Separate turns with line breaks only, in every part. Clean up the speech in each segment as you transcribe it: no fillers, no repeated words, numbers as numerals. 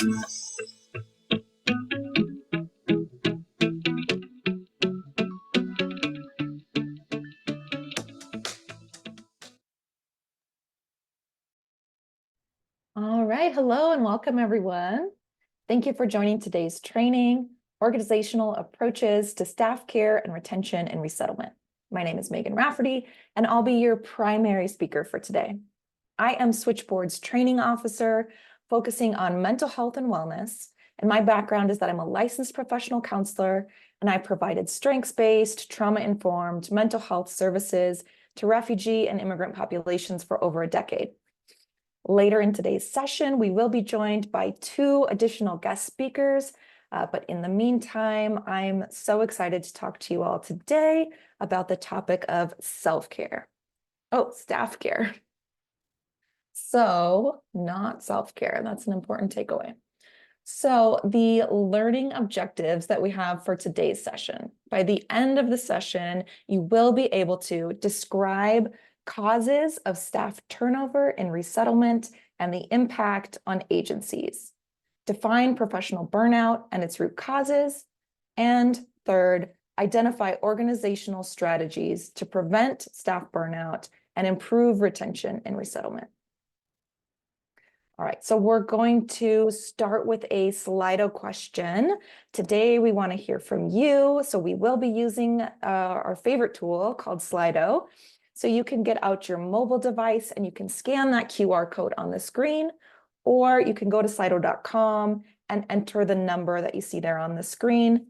All right, hello and welcome everyone. Thank you for joining today's training, Organizational Approaches to Staff Care and Retention and Resettlement. My name is Megan Rafferty, and I'll be your primary speaker for today. I am Switchboard's training officer, focusing on mental health and wellness, and my background is that I'm a licensed professional counselor, and I provided strengths-based, trauma-informed mental health services to refugee and immigrant populations for over a decade. Later in today's session, we will be joined by 2 additional guest speakers, but in the meantime, I'm so excited to talk to you all today about the topic of self-care. Oh, staff care. So, not self-care, that's an important takeaway. So, the learning objectives that we have for today's session. By the end of the session, you will be able to describe causes of staff turnover and resettlement and the impact on agencies. Define professional burnout and its root causes. And third, identify organizational strategies to prevent staff burnout and improve retention and resettlement. All right, so we're going to start with a Slido question. Today, we want to hear from you. So we will be using our favorite tool called Slido. So you can get out your mobile device and you can scan that QR code on the screen, or you can go to slido.com and enter the number that you see there on the screen,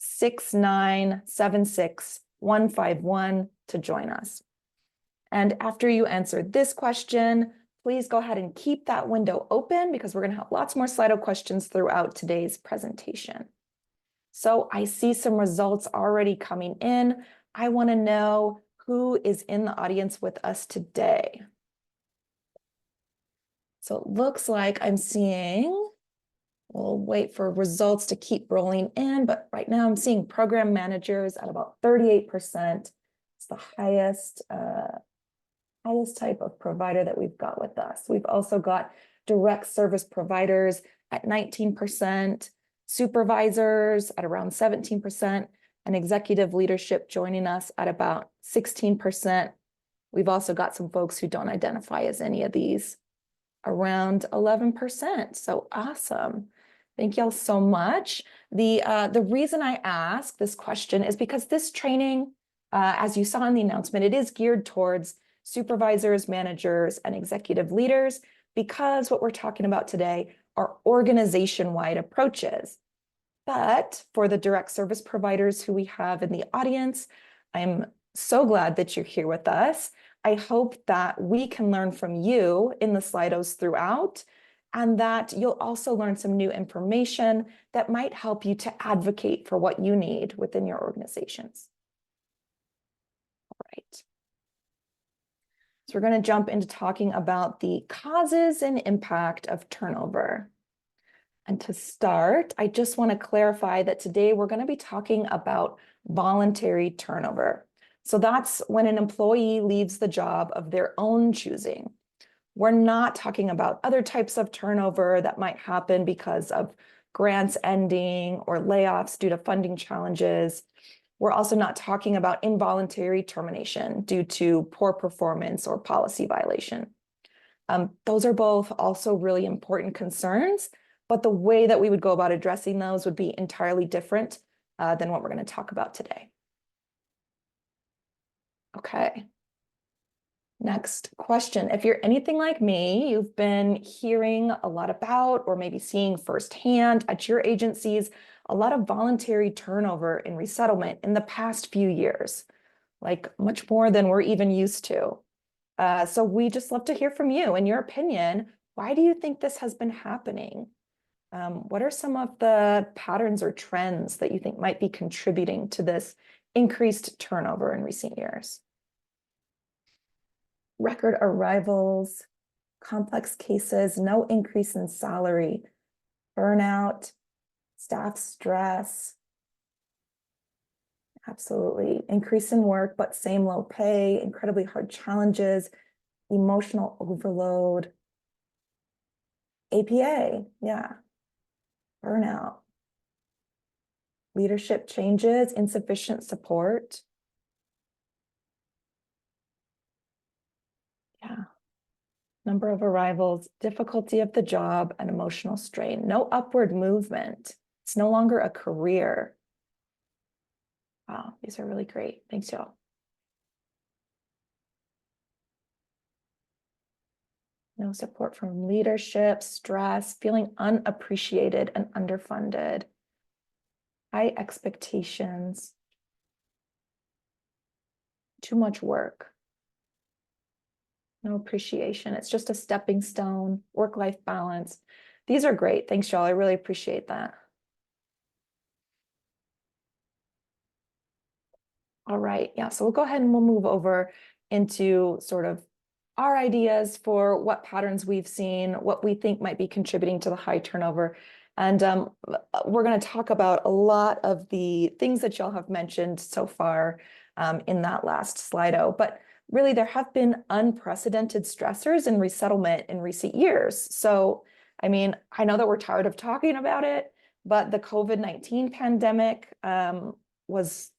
6976151, to join us. And after you answer this question, please go ahead and keep that window open because we're going to have lots more Slido questions throughout today's presentation. So I see some results already coming in. I want to know who is in the audience with us today. So it looks like I'm seeing, we'll wait for results to keep rolling in, but right now I'm seeing program managers at about 38%. It's the highest type of provider that we've got with us. We've also got direct service providers at 19%, supervisors at around 17%, and executive leadership joining us at about 16%. We've also got some folks who don't identify as any of these, around 11%. So awesome. Thank y'all so much. The reason I ask this question is because this training, as you saw in the announcement, it is geared towards supervisors, managers, and executive leaders, because what we're talking about today are organization-wide approaches. But for the direct service providers who we have in the audience, I'm so glad that you're here with us. I hope that we can learn from you in the Slidos throughout, and that you'll also learn some new information that might help you to advocate for what you need within your organizations. All right. So we're going to jump into talking about the causes and impact of turnover. And to start, I just want to clarify that today we're going to be talking about voluntary turnover. So that's when an employee leaves the job of their own choosing. We're not talking about other types of turnover that might happen because of grants ending or layoffs due to funding challenges. We're also not talking about involuntary termination due to poor performance or policy violation. Those are both also really important concerns, but the way that we would go about addressing those would be entirely different than what we're going to talk about today. Okay. Next question. If you're anything like me, you've been hearing a lot about, or maybe seeing firsthand at your agencies, a lot of voluntary turnover in resettlement in the past few years, like much more than we're even used to. So we just love to hear from you. In your opinion, why do you think this has been happening? What are some of the patterns or trends that you think might be contributing to this increased turnover in recent years? Record arrivals, complex cases, no increase in salary, burnout, staff stress. Absolutely. Increase in work, but same low pay, incredibly hard challenges, emotional overload. APA, yeah. Burnout, leadership changes, insufficient support. Yeah. Number of arrivals, difficulty of the job, and emotional strain. No upward movement. It's no longer a career. Wow, these are really great. Thanks, y'all. No support from leadership, stress, feeling unappreciated and underfunded. High expectations. Too much work. No appreciation. It's just a stepping stone, work-life balance. These are great. Thanks, y'all. I really appreciate that. All right. Yeah. So we'll go ahead and we'll move over into sort of our ideas for what patterns we've seen, what we think might be contributing to the high turnover. And we're going to talk about a lot of the things that y'all have mentioned so far in that last Slido. But really, there have been unprecedented stressors in resettlement in recent years. So, I mean, I know that we're tired of talking about it, but the COVID-19 pandemic was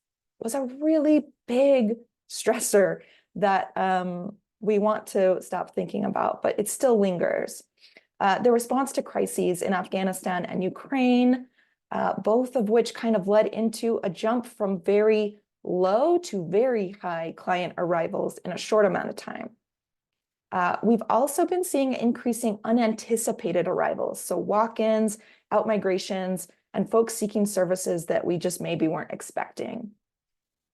a really big stressor that we want to stop thinking about, but it still lingers. The response to crises in Afghanistan and Ukraine, both of which kind of led into a jump from very low to very high client arrivals in a short amount of time. We've also been seeing increasing unanticipated arrivals, so walk-ins, out-migrations, and folks seeking services that we just maybe weren't expecting.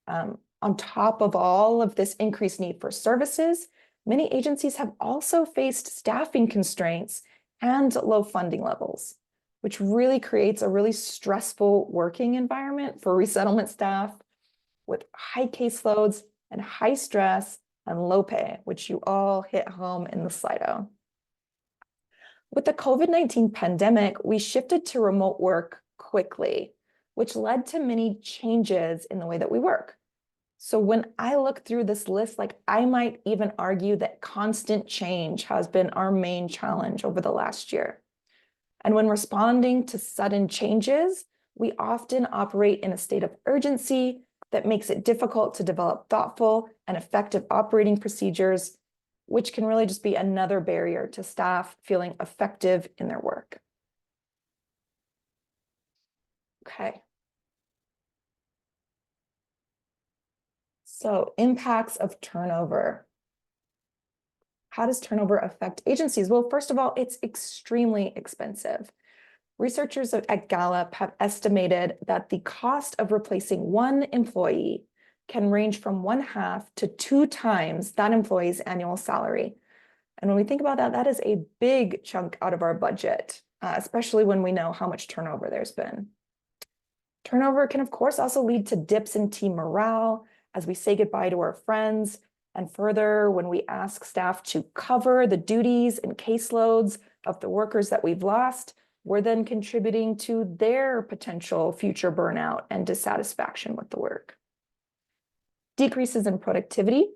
On top of all of this increased need for services, many agencies have also faced staffing constraints and low funding levels, which really creates a really stressful working environment for resettlement staff with high caseloads and high stress and low pay, which you all hit home in the Slido. With the COVID-19 pandemic, we shifted to remote work quickly, which led to many changes in the way that we work. So when I look through this list, like I might even argue that constant change has been our main challenge over the last year. And when responding to sudden changes, we often operate in a state of urgency that makes it difficult to develop thoughtful and effective operating procedures, which can really just be another barrier to staff feeling effective in their work. Okay. So impacts of turnover. How does turnover affect agencies? Well, first of all, it's extremely expensive. Researchers at Gallup have estimated that the cost of replacing one employee can range from 1/2 to 2 times that employee's annual salary. And when we think about that, that is a big chunk out of our budget, especially when we know how much turnover there's been. Turnover can, of course, also lead to dips in team morale as we say goodbye to our friends, and further, when we ask staff to cover the duties and caseloads of the workers that we've lost, we're then contributing to their potential future burnout and dissatisfaction with the work. Decreases in productivity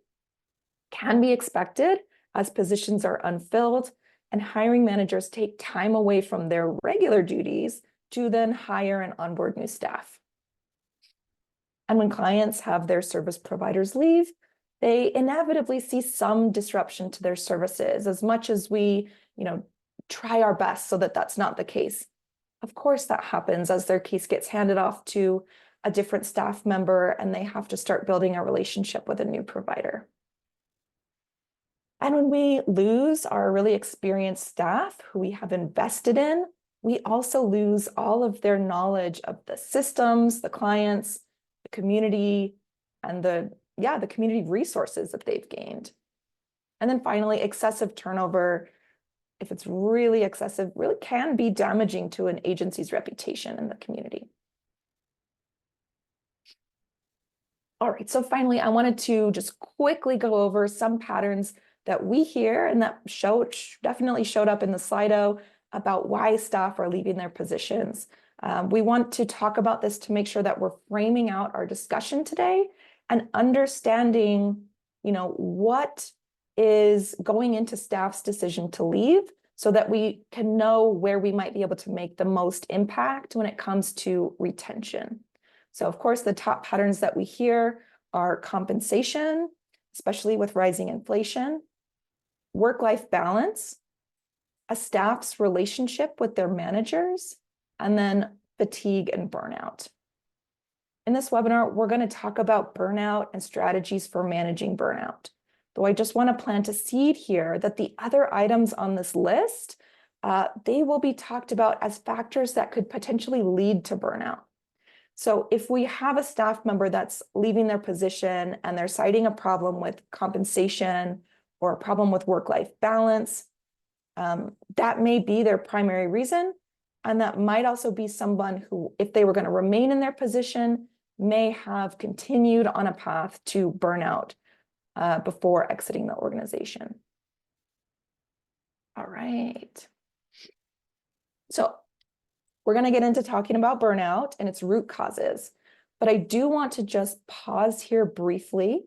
can be expected as positions are unfilled and hiring managers take time away from their regular duties to then hire and onboard new staff. And when clients have their service providers leave, they inevitably see some disruption to their services as much as we, try our best so that that's not the case. Of course, that happens as their case gets handed off to a different staff member and they have to start building a relationship with a new provider. And when we lose our really experienced staff who we have invested in, we also lose all of their knowledge of the systems, the clients, the community, and the community resources that they've gained. And then finally, excessive turnover, if it's really excessive, really can be damaging to an agency's reputation in the community. All right, so finally, I wanted to just quickly go over some patterns that we hear and that definitely showed up in the Slido about why staff are leaving their positions. We want to talk about this to make sure that we're framing out our discussion today and understanding, what is going into staff's decision to leave so that we can know where we might be able to make the most impact when it comes to retention. So of course, the top patterns that we hear are compensation, especially with rising inflation, work-life balance, a staff's relationship with their managers, and then fatigue and burnout. In this webinar, we're going to talk about burnout and strategies for managing burnout. Though I just want to plant a seed here that the other items on this list, they will be talked about as factors that could potentially lead to burnout. So if we have a staff member that's leaving their position and they're citing a problem with compensation or a problem with work-life balance, that may be their primary reason. And that might also be someone who, if they were going to remain in their position, may have continued on a path to burnout before exiting the organization. All right. So we're going to get into talking about burnout and its root causes. But I do want to just pause here briefly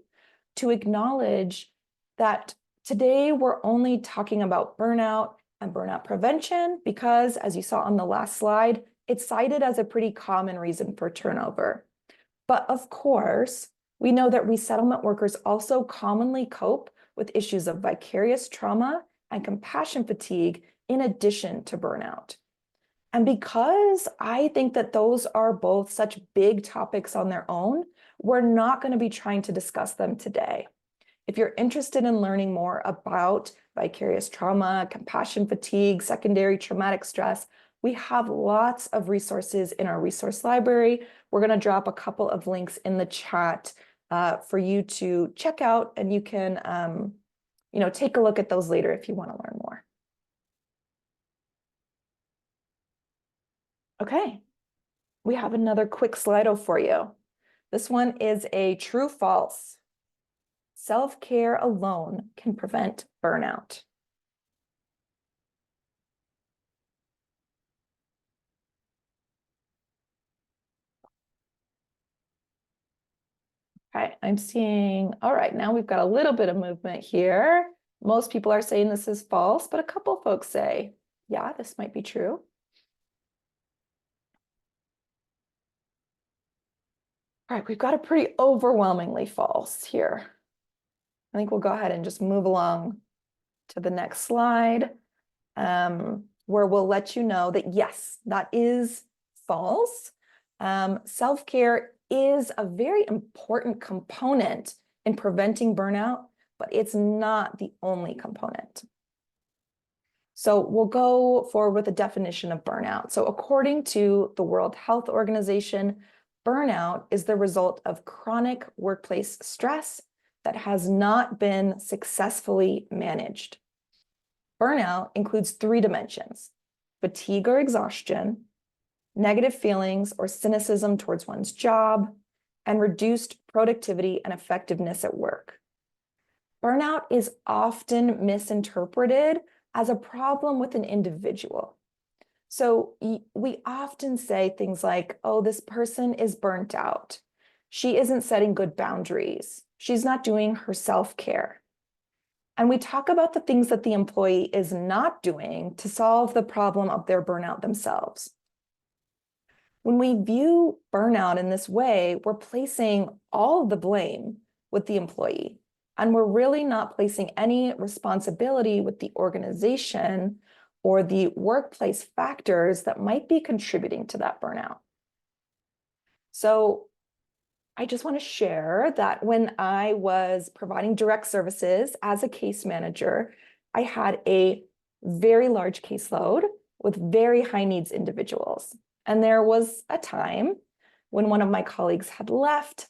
to acknowledge that today we're only talking about burnout and burnout prevention because, as you saw on the last slide, it's cited as a pretty common reason for turnover. But of course, we know that resettlement workers also commonly cope with issues of vicarious trauma and compassion fatigue in addition to burnout. And because I think that those are both such big topics on their own, we're not going to be trying to discuss them today. If you're interested in learning more about vicarious trauma, compassion fatigue, secondary traumatic stress, we have lots of resources in our resource library. We're going to drop a couple of links in the chat for you to check out, and you can take a look at those later if you want to learn more. Okay, we have another quick Slido for you. This one is a true false. Self-care alone can prevent burnout. Okay, I'm seeing, all right, now we've got a little bit of movement here. Most people are saying this is false, but a couple folks say, yeah, this might be true. All right, we've got a pretty overwhelmingly false here. I think we'll go ahead and just move along to the next slide, where we'll let you know that yes, that is false. Self-care is a very important component in preventing burnout, but it's not the only component. So we'll go forward with a definition of burnout. So according to the World Health Organization, burnout is the result of chronic workplace stress that has not been successfully managed. Burnout includes 3 dimensions: fatigue or exhaustion, negative feelings or cynicism towards one's job, and reduced productivity and effectiveness at work. Burnout is often misinterpreted as a problem with an individual. So we often say things like, oh, this person is burnt out. She isn't setting good boundaries. She's not doing her self-care. And we talk about the things that the employee is not doing to solve the problem of their burnout themselves. When we view burnout in this way, we're placing all of the blame with the employee, and we're really not placing any responsibility with the organization or the workplace factors that might be contributing to that burnout. So I just want to share that when I was providing direct services as a case manager, I had a very large caseload with very high needs individuals. And there was a time when one of my colleagues had left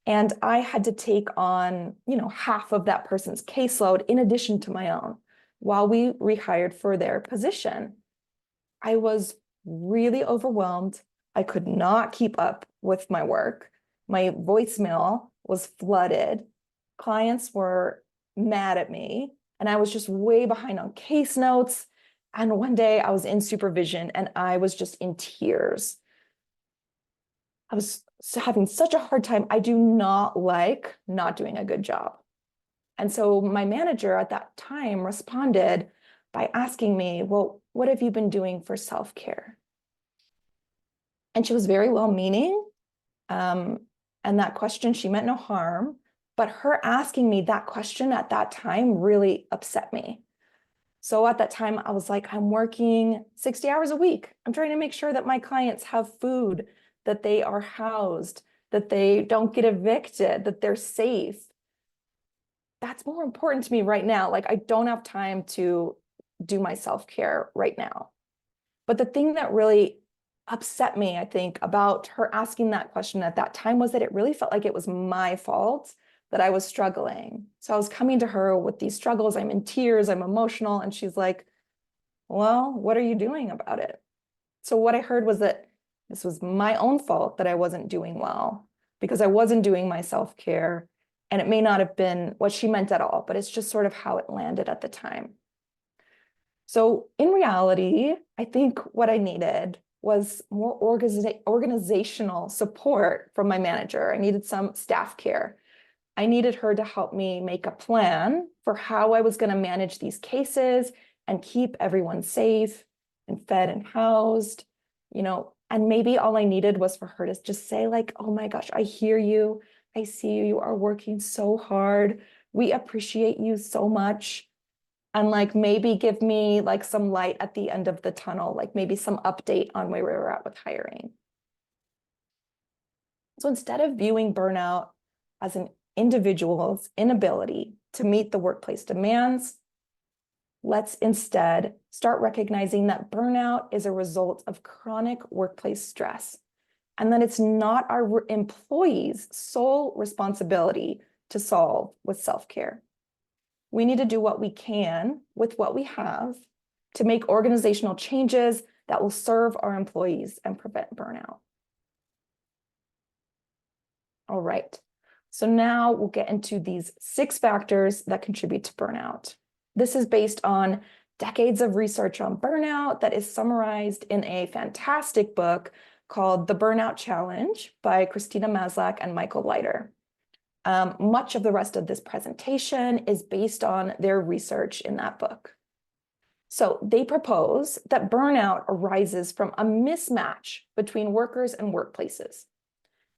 and I had to take on, half of that person's caseload in addition to my own while we rehired for their position. I was really overwhelmed. I could not keep up with my work. My voicemail was flooded. Clients were mad at me, and I was just way behind on case notes. And one day I was in supervision and I was just in tears. I was having such a hard time. I do not like not doing a good job. And so my manager at that time responded, by asking me, well, what have you been doing for self-care? And she was very well-meaning. And that question, she meant no harm, but her asking me that question at that time really upset me. So at that time, I was like, I'm working 60 hours a week. I'm trying to make sure that my clients have food, that they are housed, that they don't get evicted, that they're safe. That's more important to me right now. Like, I don't have time to do my self-care right now. But the thing that really upset me, I think, about her asking that question at that time was that it really felt like it was my fault that I was struggling. So I was coming to her with these struggles. I'm in tears, I'm emotional. And she's like, well, what are you doing about it? So what I heard was that this was my own fault that I wasn't doing well because I wasn't doing my self-care. And it may not have been what she meant at all, but it's just sort of how it landed at the time. So in reality, I think what I needed was more organizational support from my manager. I needed some staff care. I needed her to help me make a plan for how I was going to manage these cases and keep everyone safe and fed and housed, and maybe all I needed was for her to just say like, oh my gosh, I hear you. I see you. You are working so hard. We appreciate you so much. And like maybe give me like some light at the end of the tunnel, like maybe some update on where we were at with hiring. So instead of viewing burnout as an individual's inability to meet the workplace demands, let's instead start recognizing that burnout is a result of chronic workplace stress and that it's not our employees' sole responsibility to solve with self-care. We need to do what we can with what we have to make organizational changes that will serve our employees and prevent burnout. All right, so now we'll get into these 6 factors that contribute to burnout. This is based on decades of research on burnout that is summarized in a fantastic book called The Burnout Challenge by Christina Maslach and Michael Leiter. Much of the rest of this presentation is based on their research in that book. So they propose that burnout arises from a mismatch between workers and workplaces.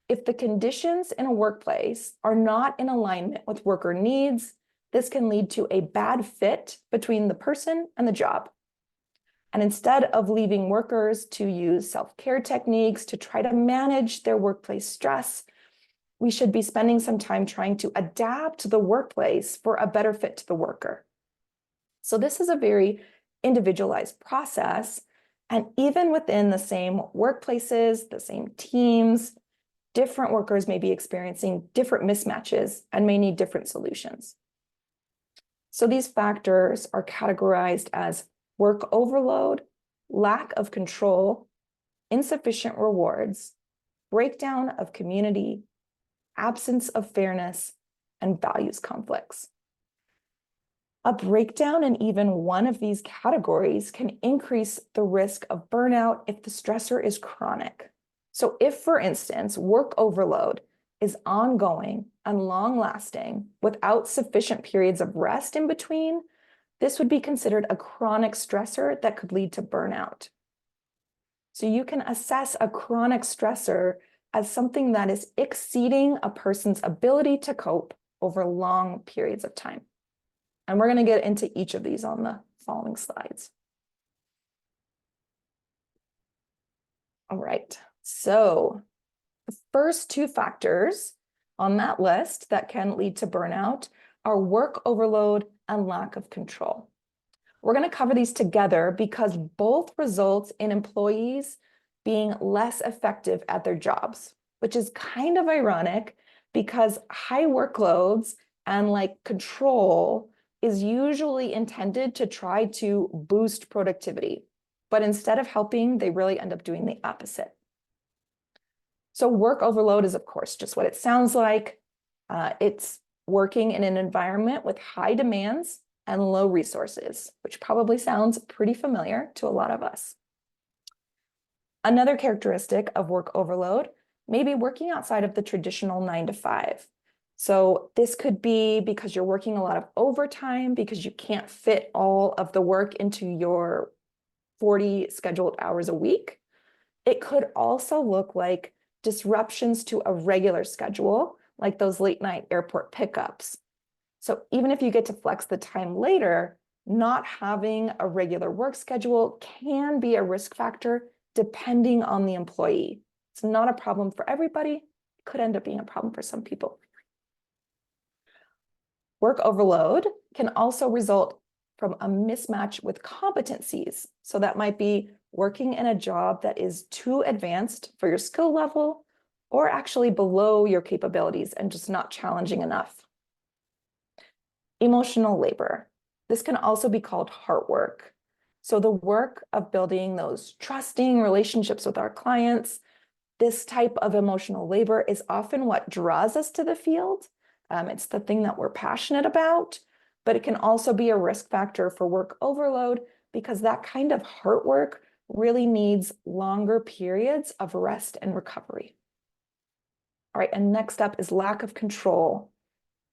If the conditions in a workplace are not in alignment with worker needs, this can lead to a bad fit between the person and the job. And instead of leaving workers to use self-care techniques to try to manage their workplace stress, we should be spending some time trying to adapt the workplace for a better fit to the worker. So this is a very individualized process. And even within the same workplaces, the same teams, different workers may be experiencing different mismatches and may need different solutions. So these factors are categorized as work overload, lack of control, insufficient rewards, breakdown of community, absence of fairness, and values conflicts. A breakdown in even one of these categories can increase the risk of burnout if the stressor is chronic. So if, for instance, work overload is ongoing and long-lasting without sufficient periods of rest in between, this would be considered a chronic stressor that could lead to burnout. So you can assess a chronic stressor as something that is exceeding a person's ability to cope over long periods of time. And we're going to get into each of these on the following slides. All right, so the first 2 factors on that list that can lead to burnout are work overload and lack of control. We're going to cover these together because both result in employees being less effective at their jobs, which is kind of ironic because high workloads and control is usually intended to try to boost productivity. But instead of helping, they really end up doing the opposite. So work overload is, of course, just what it sounds like. It's working in an environment with high demands and low resources, which probably sounds pretty familiar to a lot of us. Another characteristic of work overload may be working outside of the traditional 9 to 5. So this could be because you're working a lot of overtime because you can't fit all of the work into your 40 scheduled hours a week. It could also look like disruptions to a regular schedule, like those late night airport pickups. So even if you get to flex the time later, not having a regular work schedule can be a risk factor depending on the employee. It's not a problem for everybody. It could end up being a problem for some people. Work overload can also result from a mismatch with competencies. So that might be working in a job that is too advanced for your skill level or actually below your capabilities and just not challenging enough. Emotional labor. This can also be called heart work. So the work of building those trusting relationships with our clients, this type of emotional labor is often what draws us to the field. It's the thing that we're passionate about, but it can also be a risk factor for work overload because that kind of heart work really needs longer periods of rest and recovery. All right, and next up is lack of control.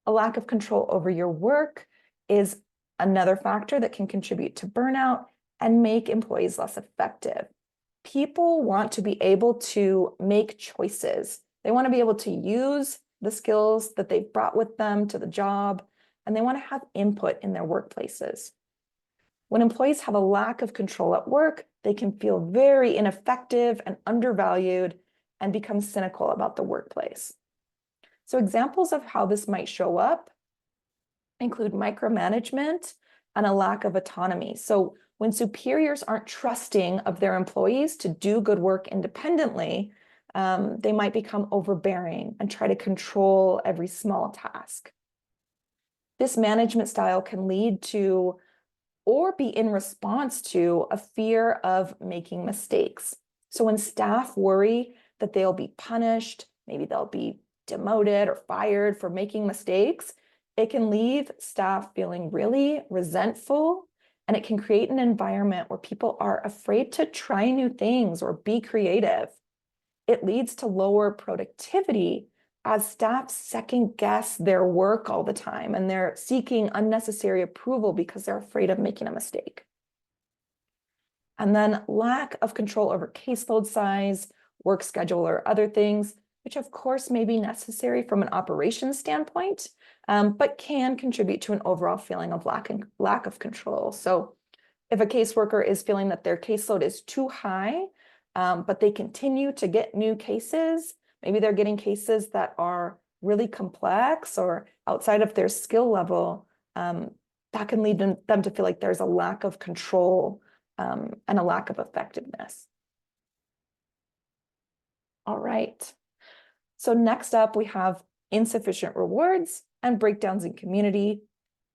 A lack of control over your work is another factor that can contribute to burnout and make employees less effective. People want to be able to make choices. They want to be able to use the skills that they've brought with them to the job, and they want to have input in their workplaces. When employees have a lack of control at work, they can feel very ineffective and undervalued and become cynical about the workplace. So examples of how this might show up include micromanagement and a lack of autonomy. So when superiors aren't trusting of their employees to do good work independently, they might become overbearing and try to control every small task. This management style can lead to or be in response to a fear of making mistakes. So when staff worry that they'll be punished, maybe they'll be demoted or fired for making mistakes, it can leave staff feeling really resentful, and it can create an environment where people are afraid to try new things or be creative. It leads to lower productivity as staff second guess their work all the time and they're seeking unnecessary approval because they're afraid of making a mistake. And then lack of control over caseload size, work schedule, or other things, which of course may be necessary from an operations standpoint, but can contribute to an overall feeling of lack of control. So if a caseworker is feeling that their caseload is too high, but they continue to get new cases, maybe they're getting cases that are really complex or outside of their skill level, that can lead them to feel like there's a lack of control and a lack of effectiveness. All right. So next up, we have insufficient rewards and breakdowns in community.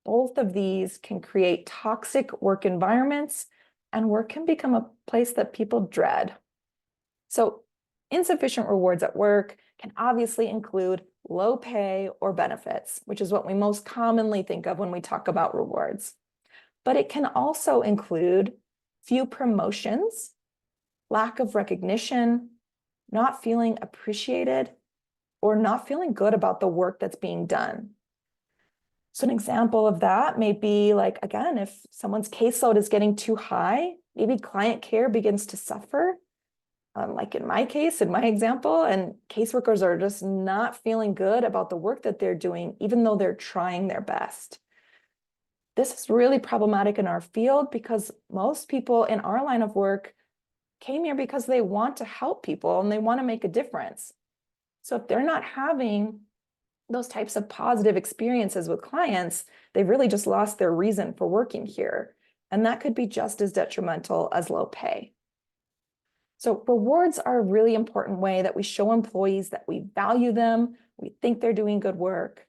Both of these can create toxic work environments, and work can become a place that people dread. So insufficient rewards at work can obviously include low pay or benefits, which is what we most commonly think of when we talk about rewards. But it can also include few promotions, lack of recognition, not feeling appreciated, or not feeling good about the work that's being done. So an example of that may be like, again, if someone's caseload is getting too high, maybe client care begins to suffer. Like in my case, in my example, and caseworkers are just not feeling good about the work that they're doing, even though they're trying their best. This is really problematic in our field because most people in our line of work came here because they want to help people and they want to make a difference. So if they're not having those types of positive experiences with clients, they've really just lost their reason for working here. And that could be just as detrimental as low pay. So rewards are a really important way that we show employees that we value them, we think they're doing good work,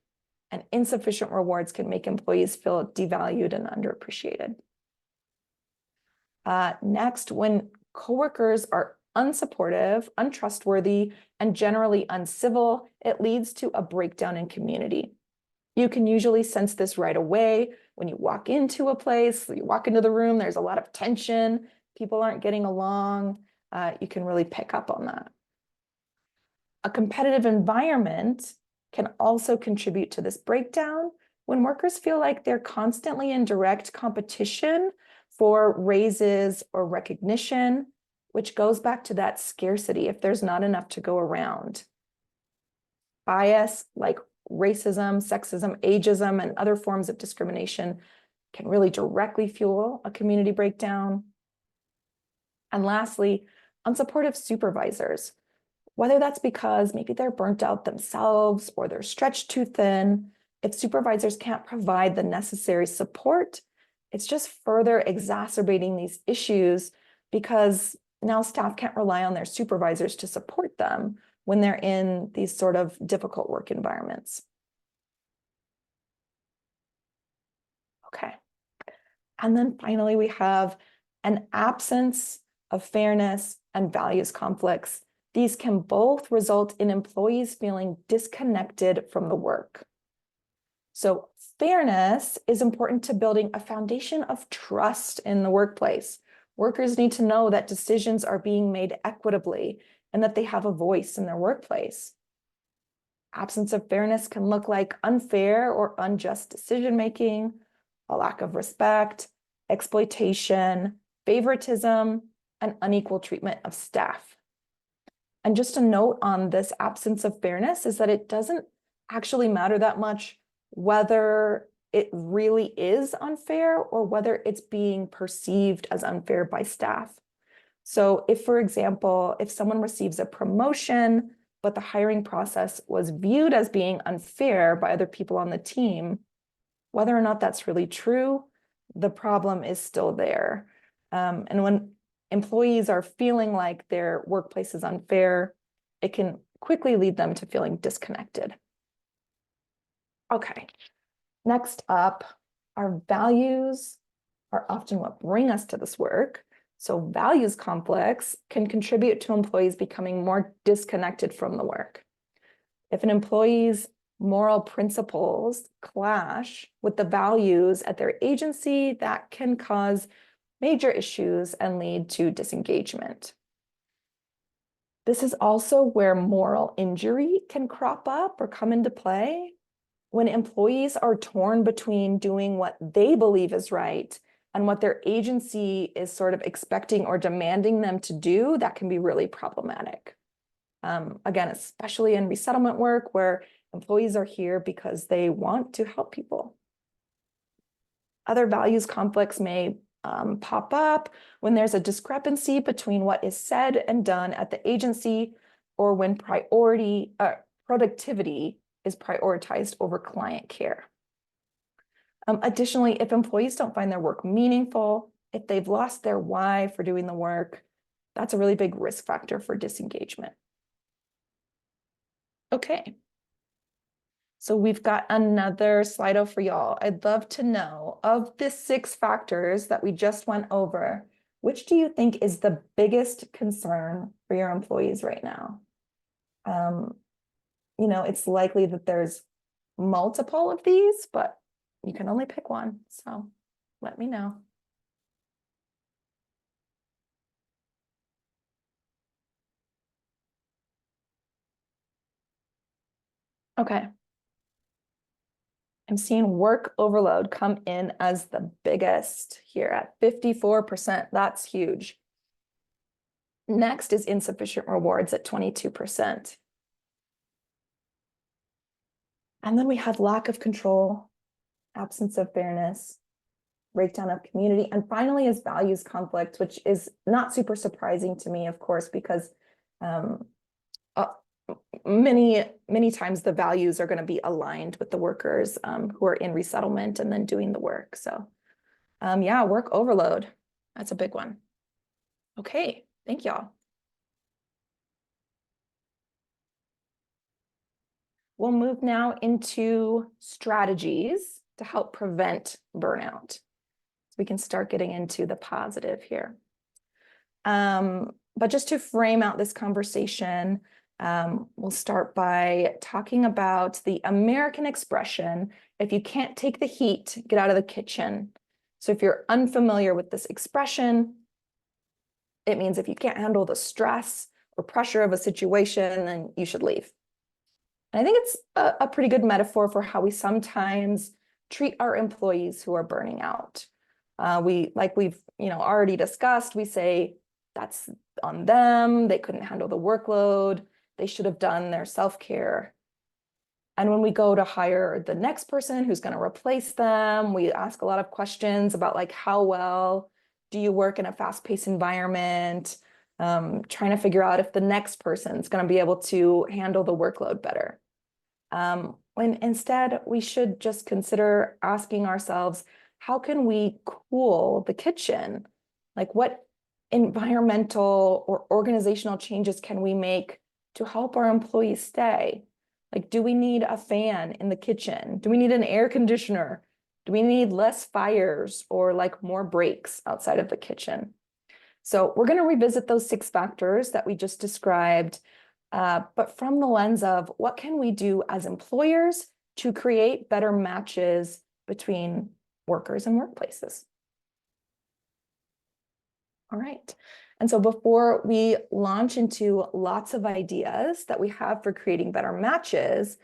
and insufficient rewards can make employees feel devalued and underappreciated. Next, when coworkers are unsupportive, untrustworthy, and generally uncivil, it leads to a breakdown in community. You can usually sense this right away when you walk into a place, you walk into the room, there's a lot of tension, people aren't getting along. You can really pick up on that. A competitive environment can also contribute to this breakdown when workers feel like they're constantly in direct competition for raises or recognition, which goes back to that scarcity if there's not enough to go around. Bias like racism, sexism, ageism, and other forms of discrimination can really directly fuel a community breakdown. And lastly, unsupportive supervisors, whether that's because maybe they're burnt out themselves or they're stretched too thin, if supervisors can't provide the necessary support, it's just further exacerbating these issues because now staff can't rely on their supervisors to support them when they're in these sort of difficult work environments. Okay. And then finally, we have an absence of fairness and values conflicts. These can both result in employees feeling disconnected from the work. So fairness is important to building a foundation of trust in the workplace. Workers need to know that decisions are being made equitably and that they have a voice in their workplace. Absence of fairness can look like unfair or unjust decision-making, a lack of respect, exploitation, favoritism, and unequal treatment of staff. And just a note on this absence of fairness is that it doesn't actually matter that much whether it really is unfair or whether it's being perceived as unfair by staff. So if, for example, if someone receives a promotion, but the hiring process was viewed as being unfair by other people on the team, whether or not that's really true, the problem is still there. And when employees are feeling like their workplace is unfair, it can quickly lead them to feeling disconnected. Okay, next up, our values are often what bring us to this work. So values conflicts can contribute to employees becoming more disconnected from the work. If an employee's moral principles clash with the values at their agency, that can cause major issues and lead to disengagement. This is also where moral injury can crop up or come into play. When employees are torn between doing what they believe is right and what their agency is sort of expecting or demanding them to do, that can be really problematic. Again, especially in resettlement work where employees are here because they want to help people. Other values conflicts may pop up when there's a discrepancy between what is said and done at the agency or when productivity is prioritized over client care. Additionally, if employees don't find their work meaningful, if they've lost their why for doing the work, that's a really big risk factor for disengagement. Okay. So we've got another Slido for y'all. I'd love to know, of the 6 factors that we just went over, which do you think is the biggest concern for your employees right now? You know, it's likely that there's multiple of these, but you can only pick one. So let me know. Okay. I'm seeing work overload come in as the biggest here at 54%. That's huge. Next is insufficient rewards at 22%. And then we have lack of control, absence of fairness, breakdown of community, and finally is values conflict, which is not super surprising to me, of course, because many times the values are going to be aligned with the workers who are in resettlement and then doing the work. So yeah, work overload, that's a big one. Okay, thank y'all. We'll move now into strategies to help prevent burnout. So we can start getting into the positive here. But just to frame out this conversation, we'll start by talking about the American expression, if you can't take the heat, get out of the kitchen. So if you're unfamiliar with this expression, it means if you can't handle the stress or pressure of a situation, then you should leave. And I think it's a pretty good metaphor for how we sometimes treat our employees who are burning out. Like we've already discussed, we say that's on them, they couldn't handle the workload, they should have done their self-care. And when we go to hire the next person who's going to replace them, we ask a lot of questions about like, how well do you work in a fast-paced environment? Trying to figure out if the next person's going to be able to handle the workload better. When instead we should just consider asking ourselves, how can we cool the kitchen? Like, what environmental or organizational changes can we make to help our employees stay? Like, do we need a fan in the kitchen? Do we need an air conditioner? Do we need less fires or like more breaks outside of the kitchen? So we're going to revisit those 6 factors that we just described, but from the lens of what can we do as employers to create better matches between workers and workplaces. All right. And so before we launch into lots of ideas that we have for creating better matches,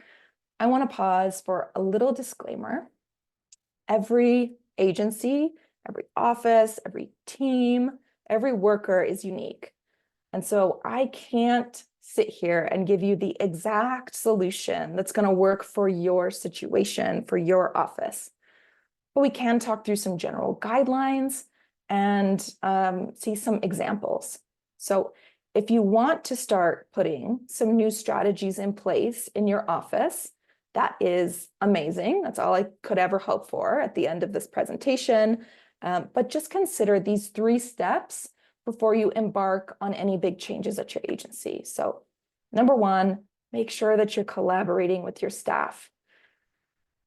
I want to pause for a little disclaimer. Every agency, every office, every team, every worker is unique. And so I can't sit here and give you the exact solution that's going to work for your situation, for your office. But we can talk through some general guidelines and see some examples. So if you want to start putting some new strategies in place in your office, that is amazing. That's all I could ever hope for at the end of this presentation. But just consider these 3 steps before you embark on any big changes at your agency. So number 1, make sure that you're collaborating with your staff.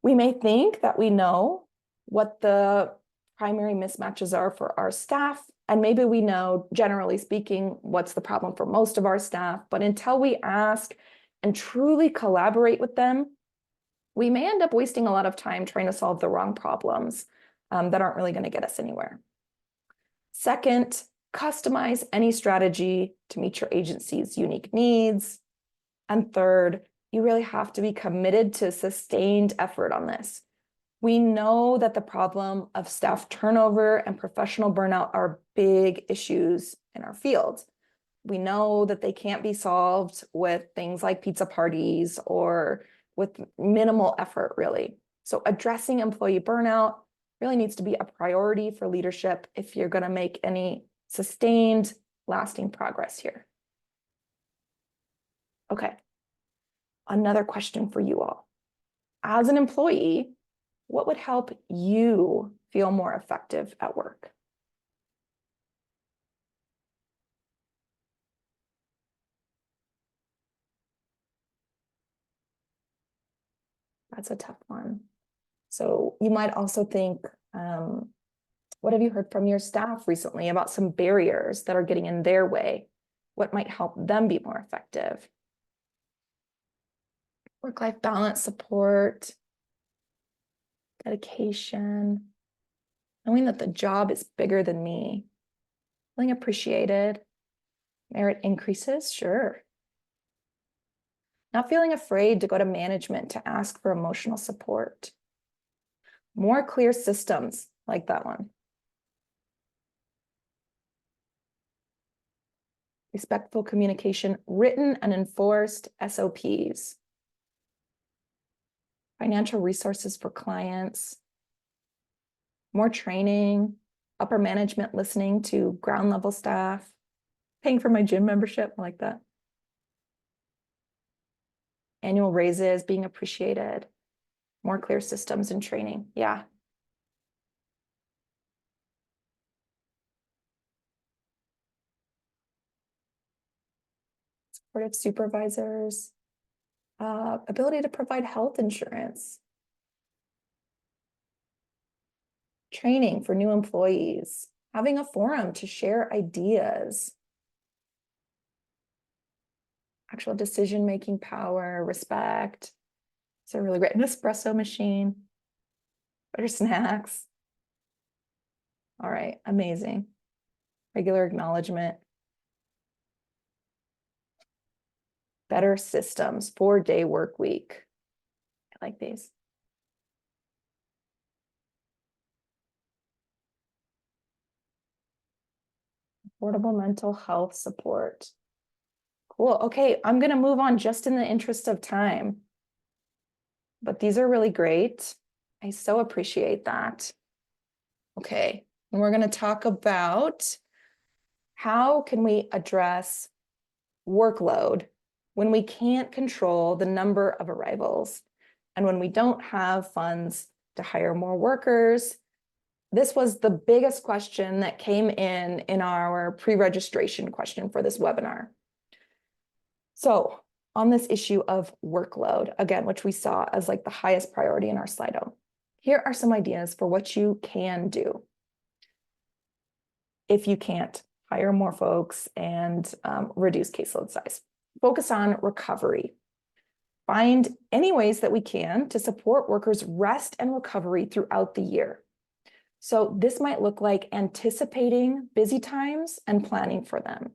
We may think that we know what the primary mismatches are for our staff, and maybe we know, generally speaking, what's the problem for most of our staff, but until we ask and truly collaborate with them, we may end up wasting a lot of time trying to solve the wrong problems that aren't really going to get us anywhere. Second, customize any strategy to meet your agency's unique needs. And third, you really have to be committed to sustained effort on this. We know that the problem of staff turnover and professional burnout are big issues in our field. We know that they can't be solved with things like pizza parties or with minimal effort, really. So addressing employee burnout really needs to be a priority for leadership if you're going to make any sustained, lasting progress here. Okay, another question for you all. As an employee, what would help you feel more effective at work? That's a tough one. So you might also think, what have you heard from your staff recently about some barriers that are getting in their way? What might help them be more effective? Work-life balance support, dedication, knowing that the job is bigger than me, feeling appreciated, merit increases, sure. Not feeling afraid to go to management to ask for emotional support. More clear systems like that one. Respectful communication, written and enforced SOPs. Financial resources for clients. More training, upper management listening to ground level staff. Paying for my gym membership, I like that. Annual raises, being appreciated. More clear systems and training, yeah. Supportive supervisors, ability to provide health insurance, training for new employees, having a forum to share ideas, actual decision-making power, respect. It's a really great, an espresso machine, better snacks. All right, amazing. Regular acknowledgement. better systems, 4-day work week. I like these. Affordable mental health support. Cool. Okay, I'm going to move on just in the interest of time. But these are really great. I so appreciate that. Okay, and we're going to talk about how can we address workload when we can't control the number of arrivals and when we don't have funds to hire more workers. This was the biggest question that came in our pre-registration question for this webinar. So on this issue of workload, again, which we saw as like the highest priority in our Slido, here are some ideas for what you can do if you can't hire more folks and reduce caseload size. Focus on recovery. Find any ways that we can to support workers' rest and recovery throughout the year. So this might look like anticipating busy times and planning for them.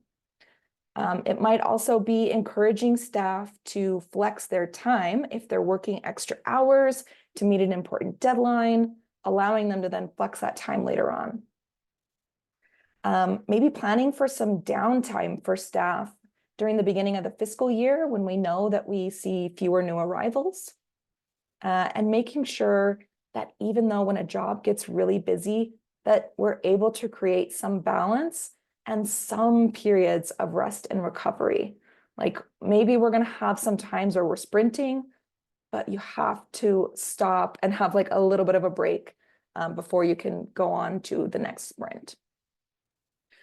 It might also be encouraging staff to flex their time if they're working extra hours to meet an important deadline, allowing them to then flex that time later on. Maybe planning for some downtime for staff during the beginning of the fiscal year when we know that we see fewer new arrivals, and making sure that even though when a job gets really busy, that we're able to create some balance and some periods of rest and recovery. Like maybe we're going to have some times where we're sprinting, but you have to stop and have like a little bit of a break before you can go on to the next sprint.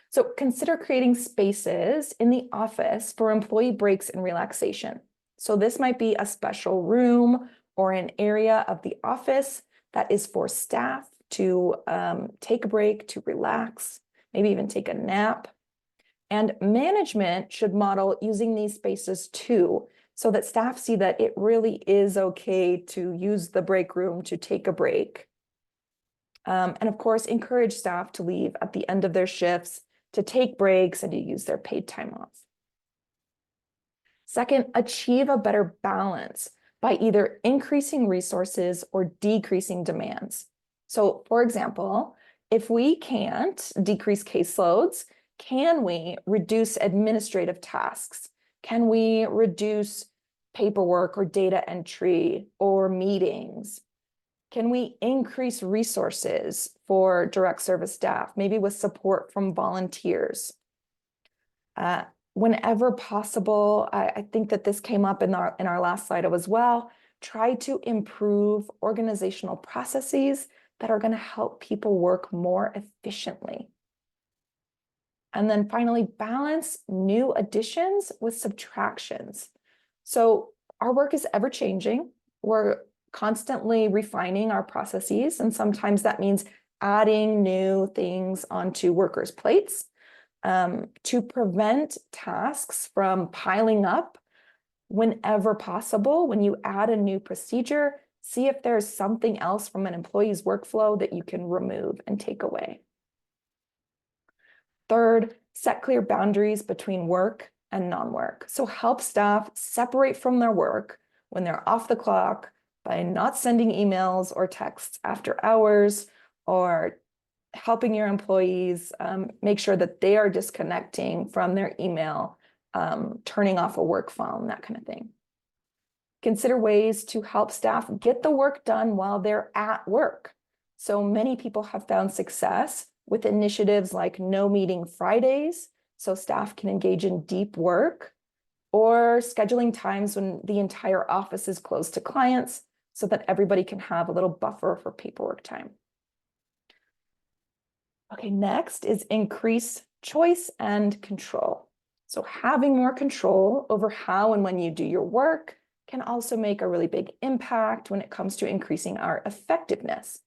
So consider creating spaces in the office for employee breaks and relaxation. So this might be a special room or an area of the office that is for staff to take a break, to relax, maybe even take a nap. And management should model using these spaces too, so that staff see that it really is okay to use the break room to take a break. And of course, encourage staff to leave at the end of their shifts, to take breaks and to use their paid time off. Second, achieve a better balance by either increasing resources or decreasing demands. So for example, if we can't decrease caseloads, can we reduce administrative tasks? Can we reduce paperwork or data entry or meetings? Can we increase resources for direct service staff, maybe with support from volunteers? Whenever possible, I think that this came up in our last Slido as well, try to improve organizational processes that are going to help people work more efficiently. And then finally, balance new additions with subtractions. So our work is ever changing. We're constantly refining our processes, and sometimes that means adding new things onto workers' plates. To prevent tasks from piling up, whenever possible, when you add a new procedure, see if there's something else from an employee's workflow that you can remove and take away. Third, set clear boundaries between work and non-work. So help staff separate from their work when they're off the clock by not sending emails or texts after hours, or helping your employees make sure that they are disconnecting from their email, turning off a work phone, that kind of thing. Consider ways to help staff get the work done while they're at work. So many people have found success with initiatives like No Meeting Fridays, so staff can engage in deep work, or scheduling times when the entire office is closed to clients so that everybody can have a little buffer for paperwork time. Okay, next is increase choice and control. So having more control over how and when you do your work can also make a really big impact when it comes to increasing our effectiveness.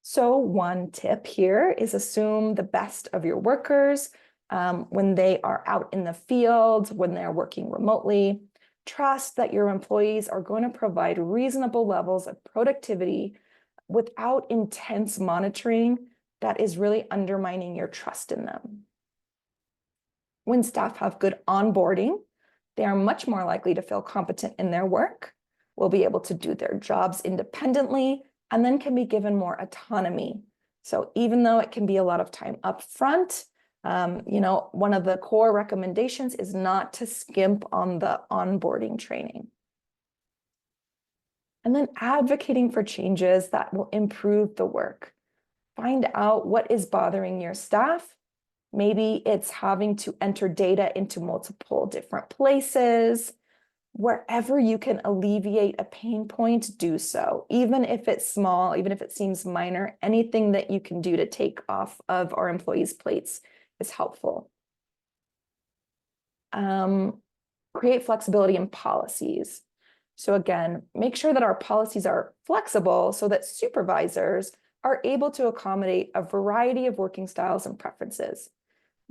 So one tip here is assume the best of your workers when they are out in the field, when they're working remotely. Trust that your employees are going to provide reasonable levels of productivity without intense monitoring that is really undermining your trust in them. When staff have good onboarding, They are much more likely to feel competent in their work, will be able to do their jobs independently, and then can be given more autonomy. So even though it can be a lot of time up front, one of the core recommendations is not to skimp on the onboarding training. And then advocating for changes that will improve the work. Find out what is bothering your staff. Maybe it's having to enter data into multiple different places. Wherever you can alleviate a pain point, do so. Even if it's small, even if it seems minor, anything that you can do to take off of our employees' plates is helpful. Create flexibility in policies. So again, make sure that our policies are flexible so that supervisors are able to accommodate a variety of working styles and preferences.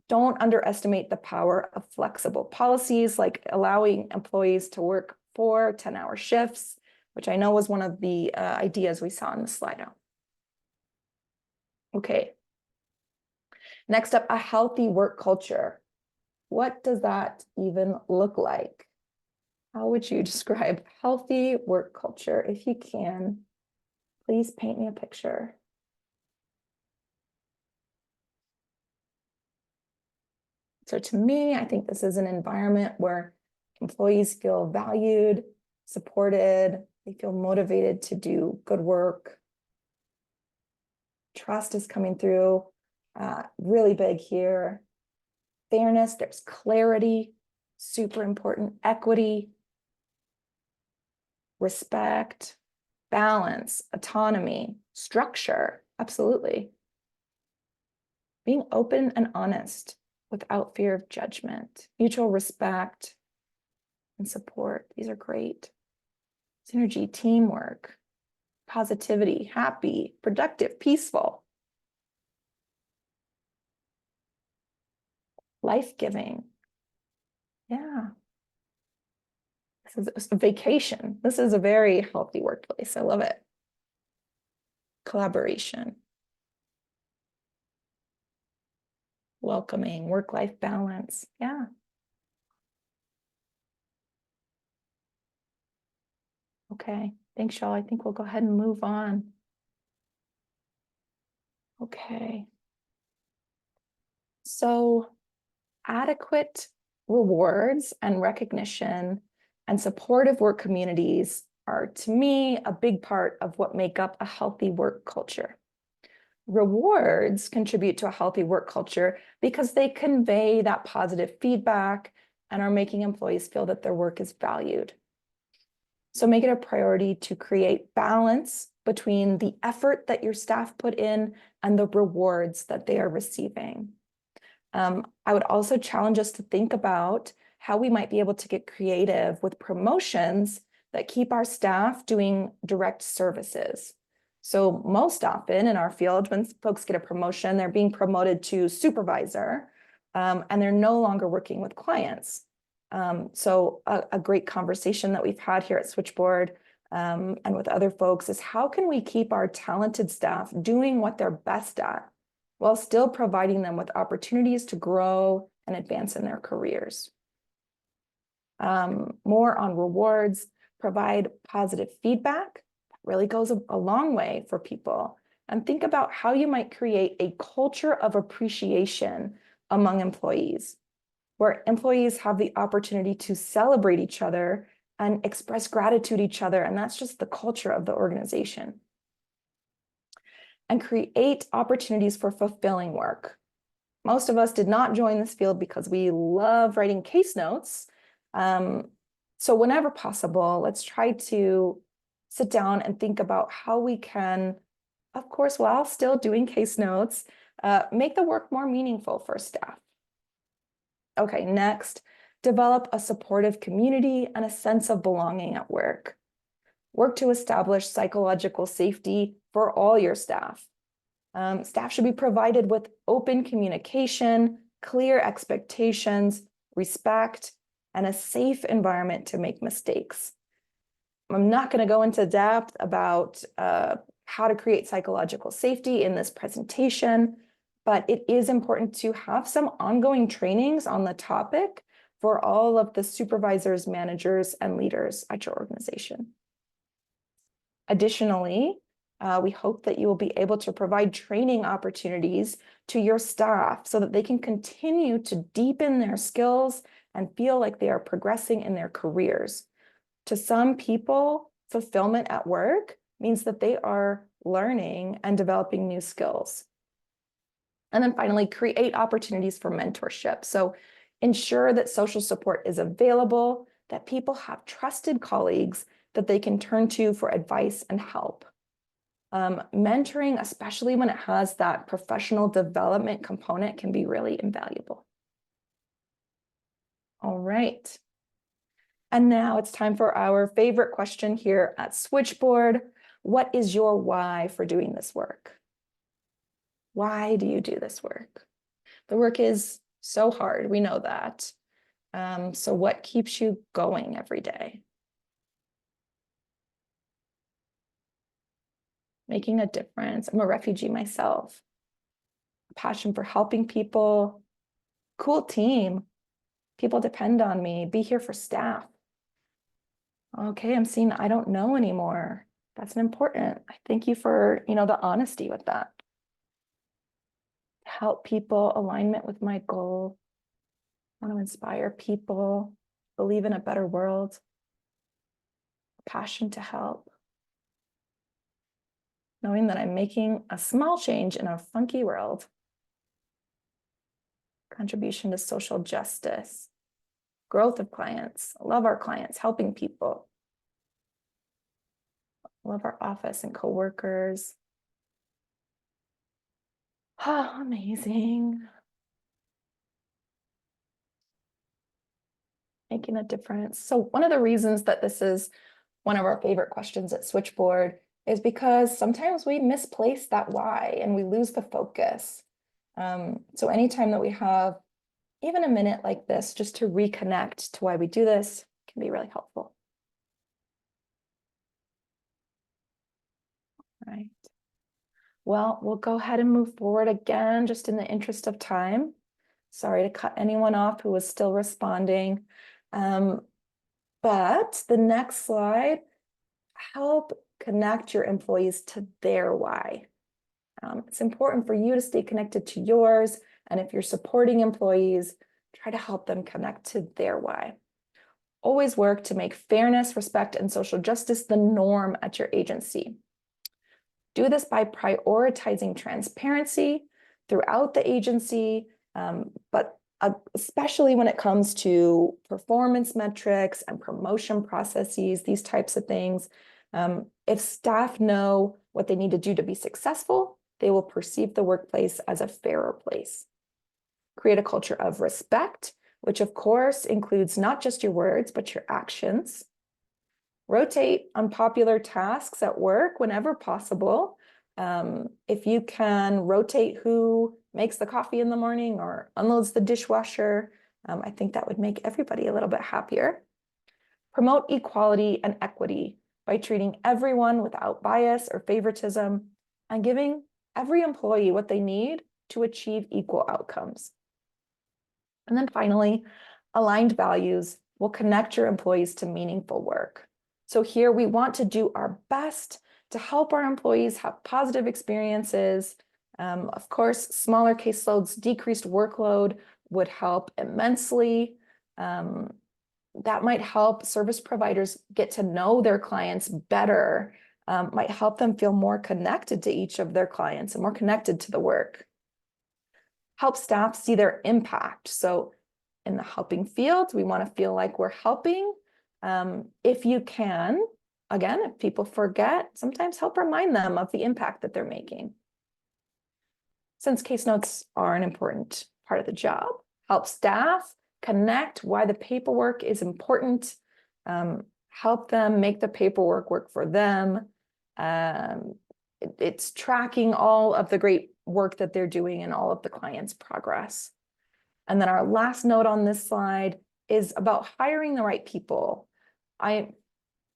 Don't underestimate the power of flexible policies, like allowing employees to work 4 10-hour shifts, which I know was one of the ideas we saw in the slide. Okay. Next up, a healthy work culture. What does that even look like? How would you describe healthy work culture? If you can, please paint me a picture. So to me, I think this is an environment where employees feel valued, supported, they feel motivated to do good work. Trust is coming through, really big here. Fairness, there's clarity, super important. Equity, respect, balance, autonomy, structure, absolutely. Being open and honest without fear of judgment, mutual respect and support. These are great. Synergy, teamwork, positivity, happy, productive, peaceful. Life-giving. Yeah. This is a vacation. This is a very healthy workplace. I love it. Collaboration. Welcoming, work-life balance. Yeah. Okay. Thanks, y'all. I think we'll go ahead and move on. Okay. So adequate rewards and recognition and supportive work communities are, to me, a big part of what make up a healthy work culture. Rewards contribute to a healthy work culture because they convey that positive feedback and are making employees feel that their work is valued. So make it a priority to create balance between the effort that your staff put in and the rewards that they are receiving. I would also challenge us to think about how we might be able to get creative with promotions that keep our staff doing direct services. So most often in our field, when folks get a promotion, they're being promoted to supervisor, and they're no longer working with clients. So a great conversation that we've had here at Switchboard and with other folks is how can we keep our talented staff doing what they're best at while still providing them with opportunities to grow and advance in their careers. More on rewards, provide positive feedback. That really goes a long way for people. And think about how you might create a culture of appreciation among employees, where employees have the opportunity to celebrate each other and express gratitude to each other. And that's just the culture of the organization. And create opportunities for fulfilling work. Most of us did not join this field because we love writing case notes. So whenever possible, let's try to sit down and think about how we can, of course, while still doing case notes, make the work more meaningful for staff. Okay, next, develop a supportive community and a sense of belonging at work. Work to establish psychological safety for all your staff. Staff should be provided with open communication, clear expectations, respect, and a safe environment to make mistakes. I'm not going to go into depth about how to create psychological safety in this presentation, but it is important to have some ongoing trainings on the topic for all of the supervisors, managers, and leaders at your organization. Additionally, we hope that you will be able to provide training opportunities to your staff so that they can continue to deepen their skills and feel like they are progressing in their careers. To some people, fulfillment at work means that they are learning and developing new skills. And then finally, create opportunities for mentorship. So ensure that social support is available, that people have trusted colleagues that they can turn to for advice and help. Mentoring, especially when it has that professional development component, can be really invaluable. All right. And now it's time for our favorite question here at Switchboard. What is your why for doing this work? Why do you do this work? The work is so hard, we know that. So what keeps you going every day? Making a difference. I'm a refugee myself. Passion for helping people. Cool team. People depend on me. Be here for staff. Okay, I'm seeing I don't know anymore. That's important. I thank you for, the honesty with that. Help people, alignment with my goal. I want to inspire people, believe in a better world. Passion to help. Knowing that I'm making a small change in a funky world. Contribution to social justice. Growth of clients. Love our clients, helping people. Love our office and coworkers. Oh, amazing. Making a difference. So one of the reasons that this is one of our favorite questions at Switchboard is because sometimes we misplace that why and we lose the focus. So anytime that we have even a minute like this just to reconnect to why we do this can be really helpful. All right. Well, we'll go ahead and move forward again, just in the interest of time. Sorry to cut anyone off who was still responding. But the next slide, help connect your employees to their why. It's important for you to stay connected to yours. And if you're supporting employees, try to help them connect to their why. Always work to make fairness, respect, and social justice the norm at your agency. Do this by prioritizing transparency throughout the agency, but especially when it comes to performance metrics and promotion processes, these types of things. If staff know what they need to do to be successful, they will perceive the workplace as a fairer place. Create a culture of respect, which of course includes not just your words, but your actions. Rotate unpopular tasks at work whenever possible. If you can rotate who makes the coffee in the morning or unloads the dishwasher, I think that would make everybody a little bit happier. Promote equality and equity by treating everyone without bias or favoritism and giving every employee what they need to achieve equal outcomes. And then finally, aligned values will connect your employees to meaningful work. So here we want to do our best to help our employees have positive experiences. Of course, smaller caseloads, decreased workload would help immensely. That might help service providers get to know their clients better, might help them feel more connected to each of their clients and more connected to the work. Help staff see their impact. So in the helping field, we want to feel like we're helping. If you can, again, if people forget, sometimes help remind them of the impact that they're making. Since case notes are an important part of the job, help staff connect why the paperwork is important, help them make the paperwork work for them. It's tracking all of the great work that they're doing and all of the client's progress. And then our last note on this slide is about hiring the right people. I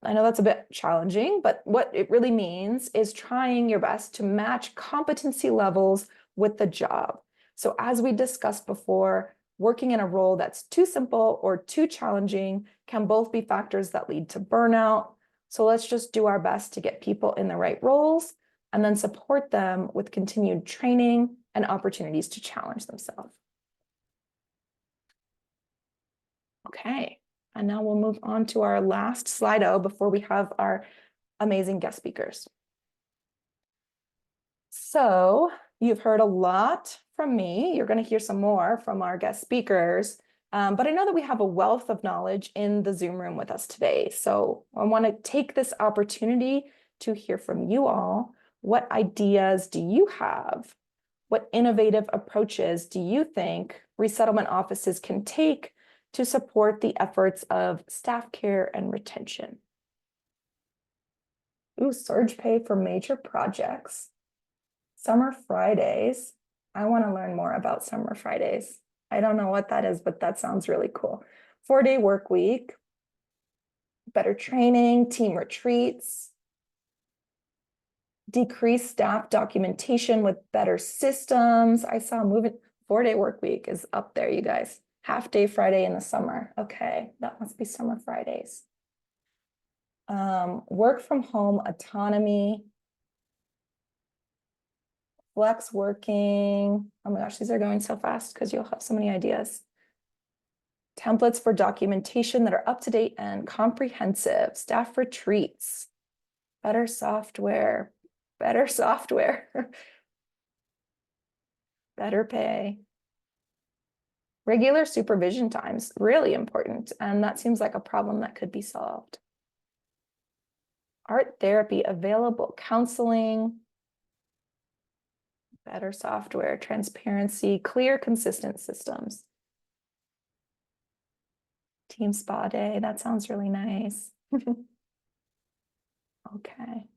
know that's a bit challenging, but what it really means is trying your best to match competency levels with the job. So as we discussed before, working in a role that's too simple or too challenging can both be factors that lead to burnout. So let's just do our best to get people in the right roles and then support them with continued training and opportunities to challenge themselves. Okay, and now we'll move on to our last Slido before we have our amazing guest speakers. So you've heard a lot from me. You're going to hear some more from our guest speakers. But I know that we have a wealth of knowledge in the Zoom room with us today. So I want to take this opportunity to hear from you all. What ideas do you have? What innovative approaches do you think resettlement offices can take to support the efforts of staff care and retention? Ooh, surge pay for major projects. Summer Fridays. I want to learn more about Summer Fridays. I don't know what that is, but that sounds really cool. 4-day work week, better training, team retreats, decreased staff documentation with better systems. I saw moving 4-day work week is up there, you guys. Half-day Friday in the summer. Okay, that must be Summer Fridays. Work from home autonomy. Flex working. Oh my gosh, these are going so fast because you'll have so many ideas. Templates for documentation that are up to date and comprehensive. Staff retreats. Better software. Better software. Better pay. Regular supervision times, really important. And that seems like a problem that could be solved. Art therapy, available counseling. Better software, transparency, clear, consistent systems. Team spa day, that sounds really nice. Okay.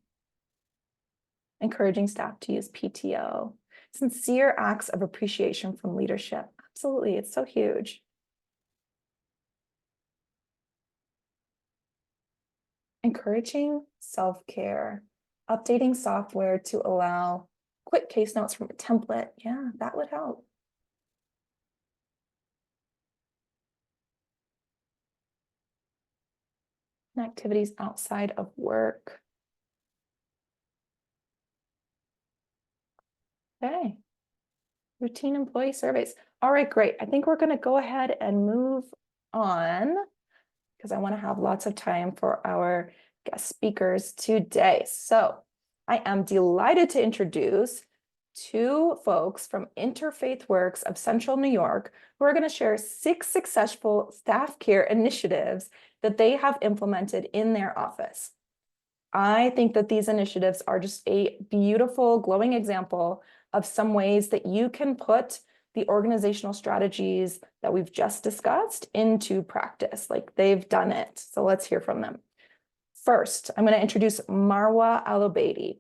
Encouraging staff to use PTO. Sincere acts of appreciation from leadership. Absolutely, it's so huge. Encouraging self-care. Updating software to allow quick case notes from a template. Yeah, that would help. And activities outside of work. Okay. Routine employee surveys. All right, great. I think we're going to go ahead and move on because I want to have lots of time for our guest speakers today. So I am delighted to introduce two folks from Interfaith Works of Central New York who are going to share 6 successful staff care initiatives that they have implemented in their office. I think that these initiatives are just a beautiful, glowing example of some ways that you can put the organizational strategies that we've just discussed into practice. Like they've done it. So let's hear from them. First, I'm going to introduce Marwa Alobaidi.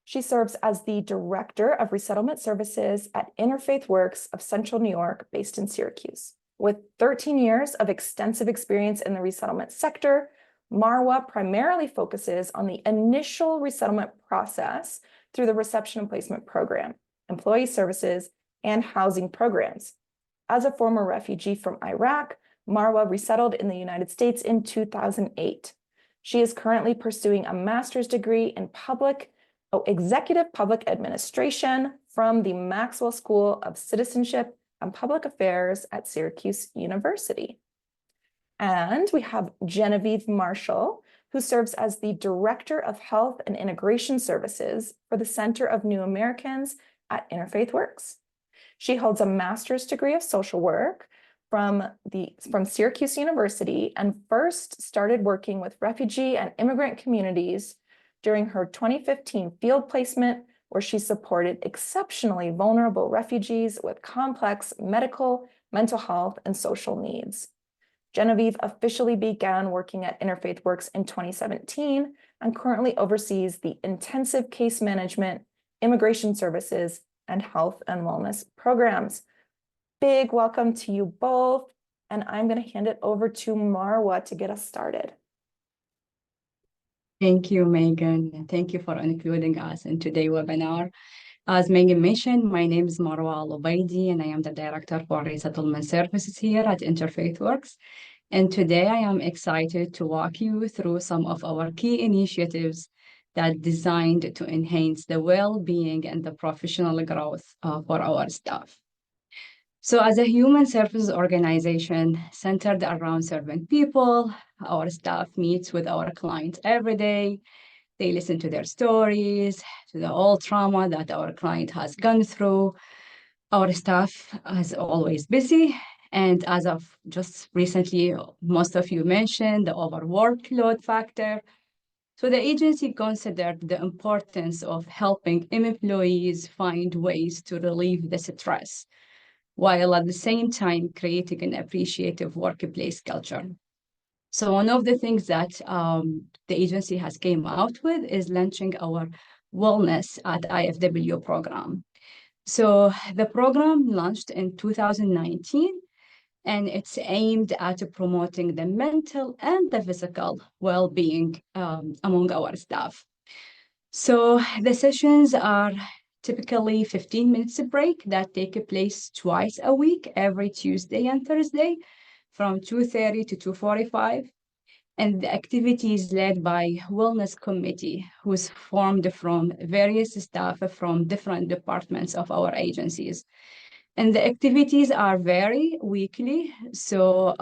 She serves as the Director of Resettlement Services at Interfaith Works of Central New York, based in Syracuse. With 13 years of extensive experience in the resettlement sector, Marwa primarily focuses on the initial resettlement process through the reception and placement program, employee services, and housing programs. As a former refugee from Iraq, Marwa resettled in the United States in 2008. She is currently pursuing a master's degree in executive public administration from the Maxwell School of Citizenship and Public Affairs at Syracuse University. And we have Genevieve Marshall, who serves as the Director of Health and Integration Services for the Center of New Americans at Interfaith Works. She holds a master's degree of social work from Syracuse University and first started working with refugee and immigrant communities during her 2015 field placement, where she supported exceptionally vulnerable refugees with complex medical, mental health, and social needs. Genevieve officially began working at Interfaith Works in 2017 and currently oversees the intensive case management, immigration services, and health and wellness programs. Big welcome to you both, and I'm going to hand it over to Marwa to get us started.
Thank you, Megan. Thank you for including us in today's webinar. As Megan mentioned, my name is Marwa Al-Ubaidi, and I am the Director for Resettlement Services here at Interfaith Works. And today I am excited to walk you through some of our key initiatives that are designed to enhance the well-being and the professional growth for our staff. So as a human services organization centered around serving people, our staff meets with our clients every day. They listen to their stories, to the old trauma that our client has gone through. Our staff is always busy. And as of just recently, most of you mentioned the overworkload factor. So the agency considered the importance of helping employees find ways to relieve the stress, while at the same time creating an appreciative workplace culture. So one of the things that the agency has came out with is launching our Wellness at IFW program. So the program launched in 2019, and it's aimed at promoting the mental and the physical well-being among our staff. So the sessions are typically 15 minutes break that take place twice a week, every Tuesday and Thursday, from 2:30 to 2:45. And the activity is led by Wellness Committee, who is formed from various staff from different departments of our agencies. And the activities are very weekly. So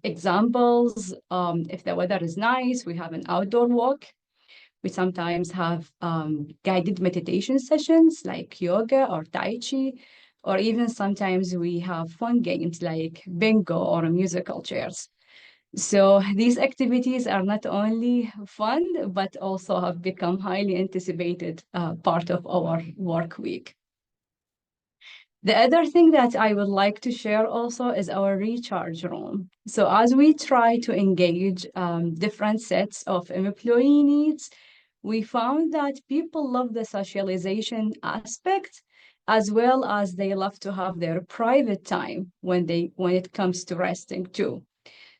examples, if the weather is nice, we have an outdoor walk. We sometimes have guided meditation sessions like yoga or Tai Chi, or even sometimes we have fun games like bingo or musical chairs. So these activities are not only fun, but also have become highly anticipated part of our work week. The other thing that I would like to share also is our recharge room. So as we try to engage different sets of employee needs, we found that people love the socialization aspect, as well as they love to have their private time when it comes to resting too.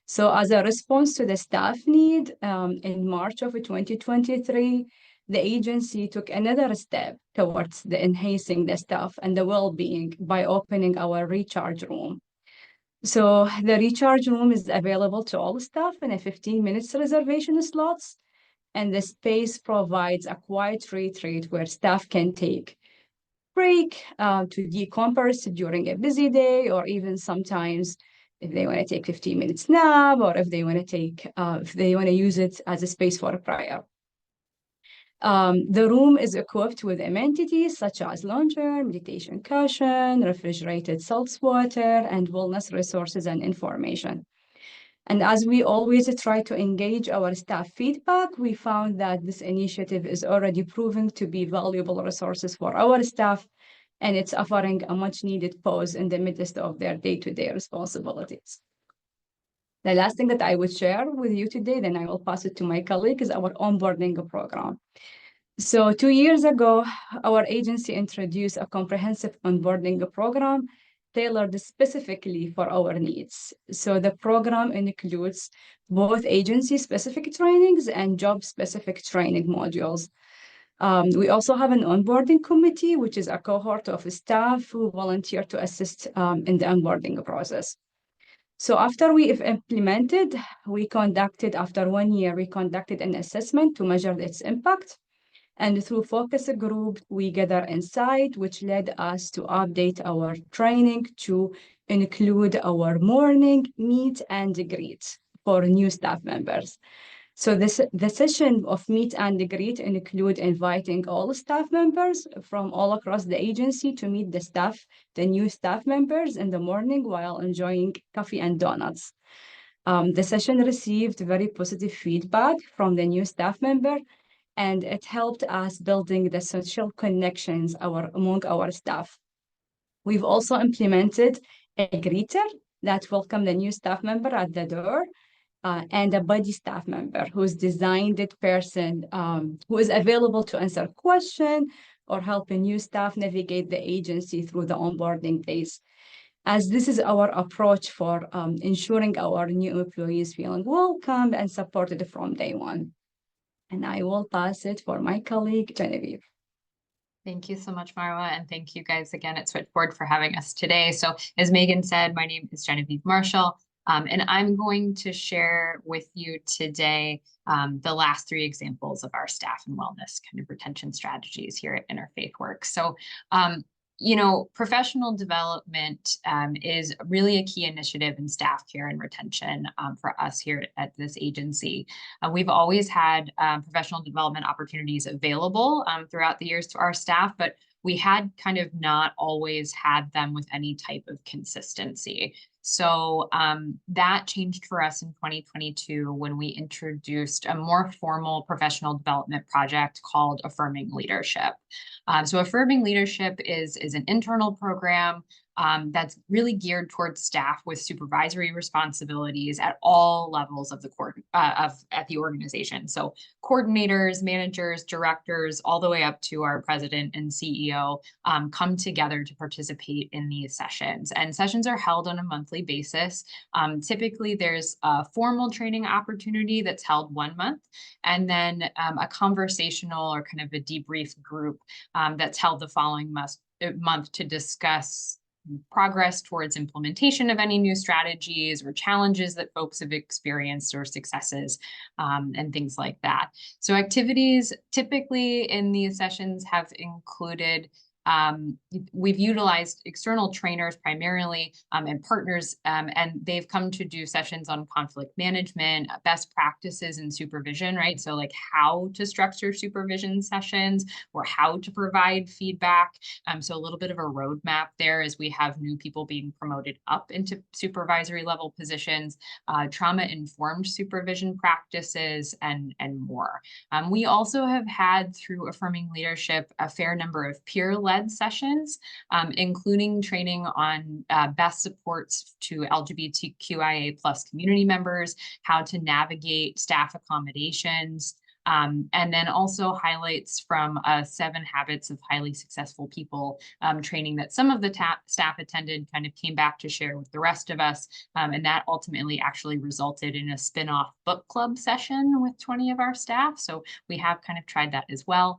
So as a response to the staff need, in March of 2023, the agency took another step towards enhancing the staff and the well-being by opening our recharge room. So the recharge room is available to all staff in a 15 minutes reservation slots, and the space provides a quiet retreat where staff can take break to decompress during a busy day, or even sometimes if they want to take 15 minutes nap, or if they want to use it as a space for a prayer. The room is equipped with amenities such as lounger, meditation cushion, refrigerated salt water, and wellness resources and information. And as we always try to engage our staff feedback, we found that this initiative is already proving to be valuable resources for our staff, and it's offering a much needed pause in the midst of their day-to-day responsibilities. The last thing that I would share with you today, then I will pass it to my colleague, is our onboarding program. So 2 years ago, our agency introduced a comprehensive onboarding program tailored specifically for our needs. So the program includes both agency-specific trainings and job-specific training modules. We also have an onboarding committee, which is a cohort of staff who volunteer to assist in the onboarding process. So after we've implemented, after 1 year, we conducted an assessment to measure its impact. And through focus group, we gather insight, which led us to update our training to include our morning meet and greet for new staff members. So the session of meet and greet include inviting all staff members from all across the agency to meet the new staff members in the morning while enjoying coffee and donuts. The session received very positive feedback from the new staff member, and it helped us building the social connections among our staff. We've also implemented a greeter that welcomed the new staff member at the door, and a buddy staff member who's designed person who is available to answer questions or help a new staff navigate the agency through the onboarding days. As this is our approach for ensuring our new employees feeling welcome and supported from day one. And I will pass it for my colleague, Genevieve.
Thank you so much, Marwa, and thank you guys again at Switchboard for having us today. So as Megan said, my name is Genevieve Marshall, and I'm going to share with you today the last 3 examples of our staff and wellness kind of retention strategies here at Interfaith Works. So professional development is really a key initiative in staff care and retention for us here at this agency. We've always had professional development opportunities available throughout the years to our staff, but we had kind of not always had them with any type of consistency. So that changed for us in 2022 when we introduced a more formal professional development project called Affirming Leadership. So Affirming Leadership is an internal program that's really geared towards staff with supervisory responsibilities at all levels of the at the organization. So coordinators, managers, directors, all the way up to our president and CEO come together to participate in these sessions. And sessions are held on a monthly basis. Typically, there's a formal training opportunity that's held 1 month, and then a conversational or kind of a debrief group that's held the following month to discuss progress towards implementation of any new strategies or challenges that folks have experienced or successes and things like that. So activities typically in these sessions have included we've utilized external trainers primarily and partners, and they've come to do sessions on conflict management, best practices in supervision, right? So like how to structure supervision sessions or how to provide feedback. So a little bit of a roadmap there as we have new people being promoted up into supervisory level positions, trauma-informed supervision practices, and more. We also have had through Affirming Leadership a fair number of peer-led sessions, including training on best supports to LGBTQIA+ community members, how to navigate staff accommodations, and then also highlights from 7 Habits of Highly Successful People training that some of the staff attended kind of came back to share with the rest of us. And that ultimately actually resulted in a spin-off book club session with 20 of our staff. So we have kind of tried that as well.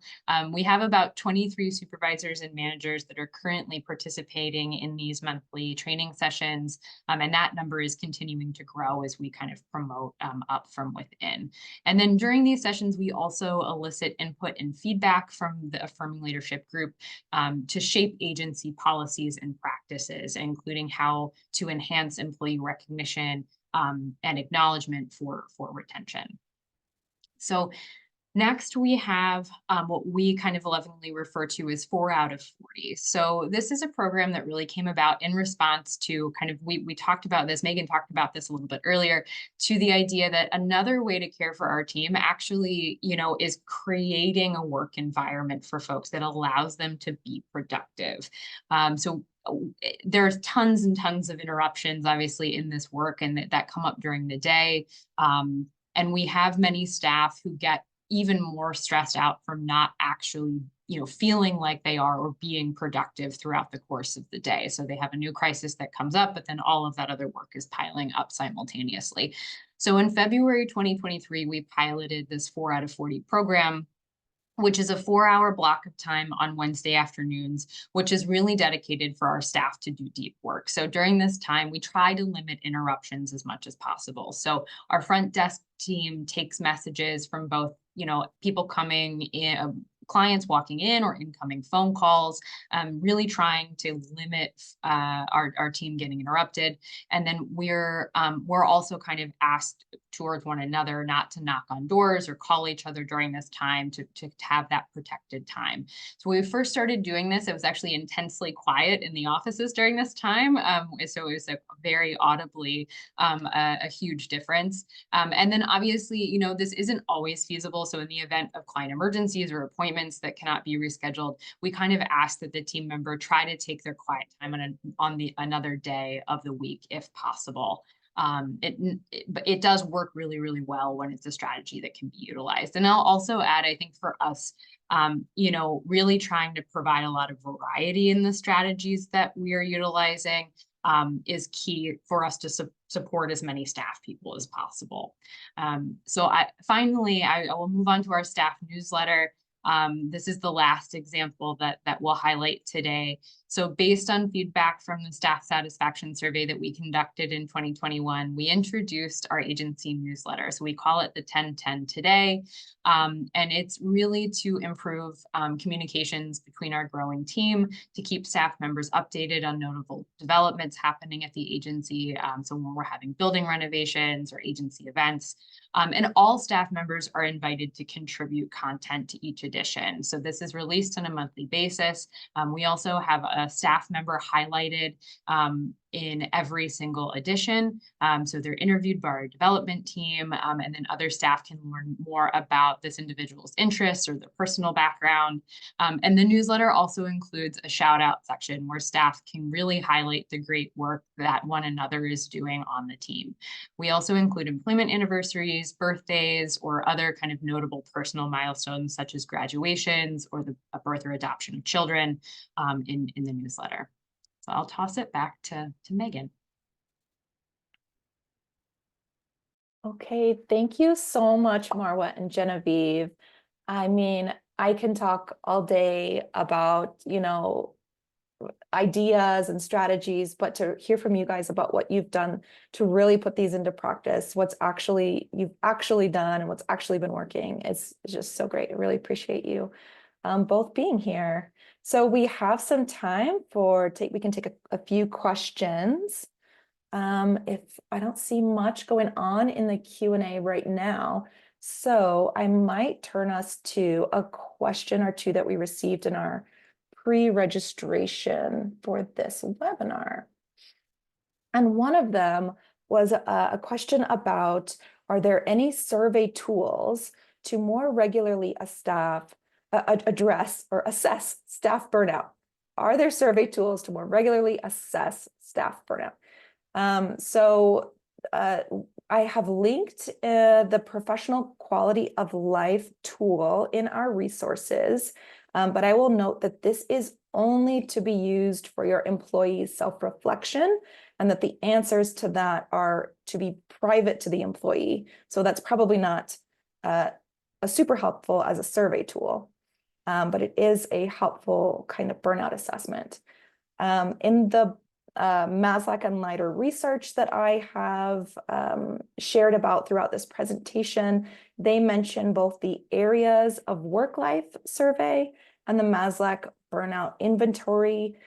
We have about 23 supervisors and managers that are currently participating in these monthly training sessions. And that number is continuing to grow as we kind of promote up from within. And then during these sessions, we also elicit input and feedback from the Affirming Leadership group to shape agency policies and practices, including how to enhance employee recognition and acknowledgement for retention. So next, we have what we kind of lovingly refer to as 4 out of 40. So this is a program that really came about in response to kind of, we talked about this, Megan talked about this a little bit earlier, to the idea that another way to care for our team actually, is creating a work environment for folks that allows them to be productive. So there's tons and tons of interruptions, obviously, in this work and that come up during the day. And we have many staff who get even more stressed out from not actually, feeling like they are or being productive throughout the course of the day. So they have a new crisis that comes up, but then all of that other work is piling up simultaneously. So in February 2023, we piloted this 4 out of 40 program, which is a 4-hour block of time on Wednesday afternoons, which is really dedicated for our staff to do deep work. So during this time, we try to limit interruptions as much as possible. So our front desk team takes messages from both, people coming in, clients walking in or incoming phone calls, really trying to limit our team getting interrupted. And then we're also kind of asked towards one another not to knock on doors or call each other during this time to have that protected time. So when we first started doing this, it was actually intensely quiet in the offices during this time. So it was a very audibly a huge difference. And then obviously, this isn't always feasible. So in the event of client emergencies or appointments that cannot be rescheduled, we kind of ask that the team member try to take their quiet time on another day of the week if possible. But it does work really, really well when it's a strategy that can be utilized. And I'll also add, I think for us, really trying to provide a lot of variety in the strategies that we are utilizing is key for us to support as many staff people as possible. So finally, I will move on to our staff newsletter. This is the last example that we'll highlight today. So based on feedback from the staff satisfaction survey that we conducted in 2021, we introduced our agency newsletter. So we call it the 1010 Today. And it's really to improve communications between our growing team, to keep staff members updated on notable developments happening at the agency. So when we're having building renovations or agency events, and all staff members are invited to contribute content to each edition. So this is released on a monthly basis. We also have a staff member highlighted in every single edition. So they're interviewed by our development team, and then other staff can learn more about this individual's interests or their personal background. And the newsletter also includes a shout out section where staff can really highlight the great work that one another is doing on the team. We also include employment anniversaries, birthdays, or other kind of notable personal milestones such as graduations or the birth or adoption of children in the newsletter. So I'll toss it back to Megan.
Okay, thank you so much, Marwa and Genevieve. I mean, I can talk all day about, ideas and strategies, but to hear from you guys about what you've done to really put these into practice, you've actually done and what's actually been working is just so great. I really appreciate you both being here. So we have some time we can take a few questions. If I don't see much going on in the Q&A right now, so I might turn us to a question or two that we received in our pre-registration for this webinar. And one of them was a question about, are there any survey tools to more regularly address or assess staff burnout? Are there survey tools to more regularly assess staff burnout? I have linked the professional quality of life tool in our resources, but I will note that this is only to be used for your employees' self-reflection, and that the answers to that are to be private to the employee. So that's probably not a super helpful as a survey tool, but it is a helpful kind of burnout assessment. In the Maslach and Leiter research that I have shared about throughout this presentation, they mention both the areas of work-life survey and the Maslach burnout inventory.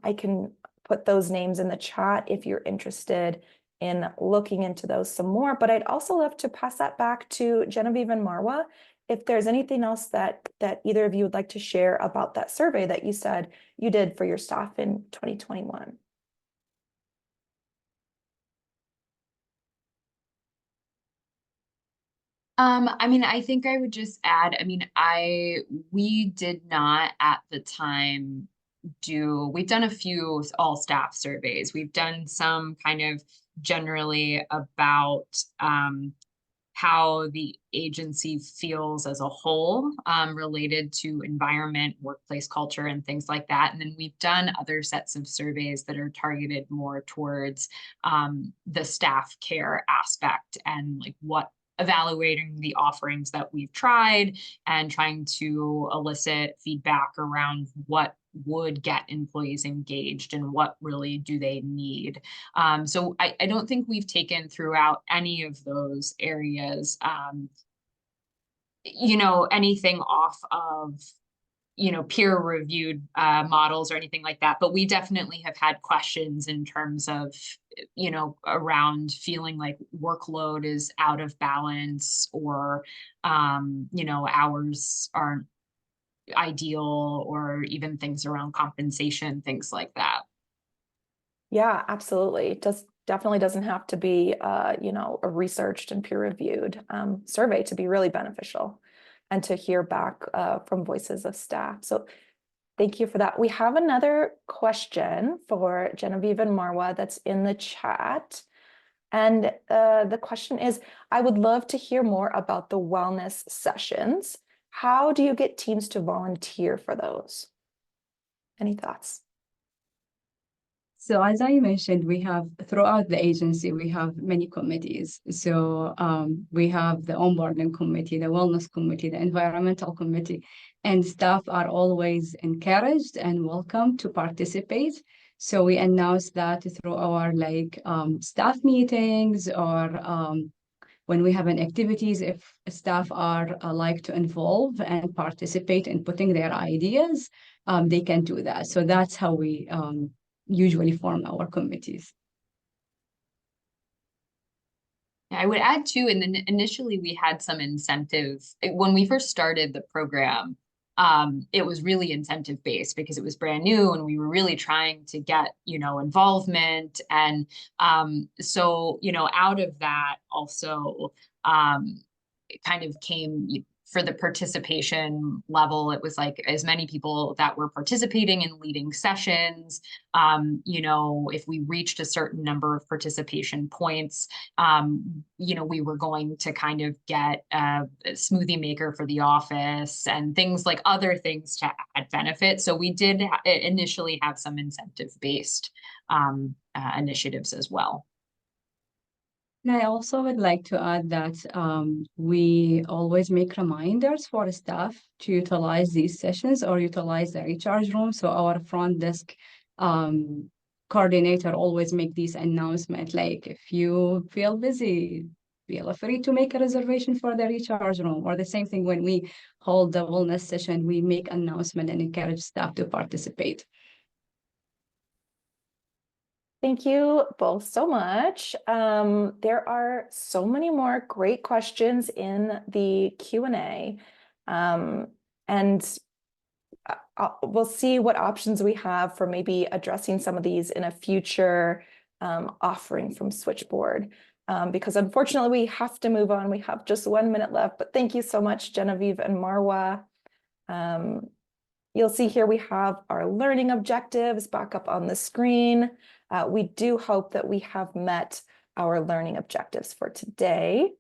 I can put those names in the chat if you're interested in looking into those some more, but I'd also love to pass that back to Genevieve and Marwa if there's anything else that either of you would like to share about that survey that you said you did for your staff in 2021.
I think I would just add, we did not at the time we've done a few all staff surveys. We've done some kind of generally about how the agency feels as a whole related to environment, workplace culture, and things like that. And then we've done other sets of surveys that are targeted more towards the staff care aspect and like evaluating the offerings that we've tried and trying to elicit feedback around what would get employees engaged and what really do they need. So I don't think we've taken throughout any of those areas, anything off of peer-reviewed models or anything like that. But we definitely have had questions in terms of, around feeling like workload is out of balance or, hours aren't ideal, or even things around compensation, things like that.
Yeah, absolutely. It definitely doesn't have to be, a researched and peer-reviewed survey to be really beneficial and to hear back from voices of staff. So thank you for that. We have another question for Genevieve and Marwa that's in the chat. And the question is, I would love to hear more about the wellness sessions. How do you get teams to volunteer for those? Any thoughts?
So as I mentioned, we have throughout the agency, we have many committees. So we have the onboarding committee, the wellness committee, the environmental committee, and staff are always encouraged and welcome to participate. So we announce that through our staff meetings or when we have an activities, if staff are like to involve and participate in putting their ideas, they can do that. So that's how we usually form our committees.
I would add too, and then initially we had some incentive when we first started the program. It was really incentive based because it was brand new and we were really trying to get, involvement. And so, out of that also, it kind of came for the participation level. It was like as many people that were participating in leading sessions. If we reached a certain number of participation points, we were going to kind of get a smoothie maker for the office and things like other things to add benefit. So we did initially have some incentive-based initiatives as well.
And I also would like to add that we always make reminders for staff to utilize these sessions or utilize the recharge room. So our front desk coordinator always make these announcements, like if you feel busy, feel free to make a reservation for the recharge room. Or the same thing when we hold the wellness session, we make announcement and encourage staff to participate.
Thank you both so much. There are so many more great questions in the Q&A. And we'll see what options we have for maybe addressing some of these in a future offering from Switchboard. Because unfortunately, we have to move on. We have just 1 minute left, but thank you so much, Genevieve and Marwa. You'll see here we have our learning objectives back up on the screen. We do hope that we have met our learning objectives for today.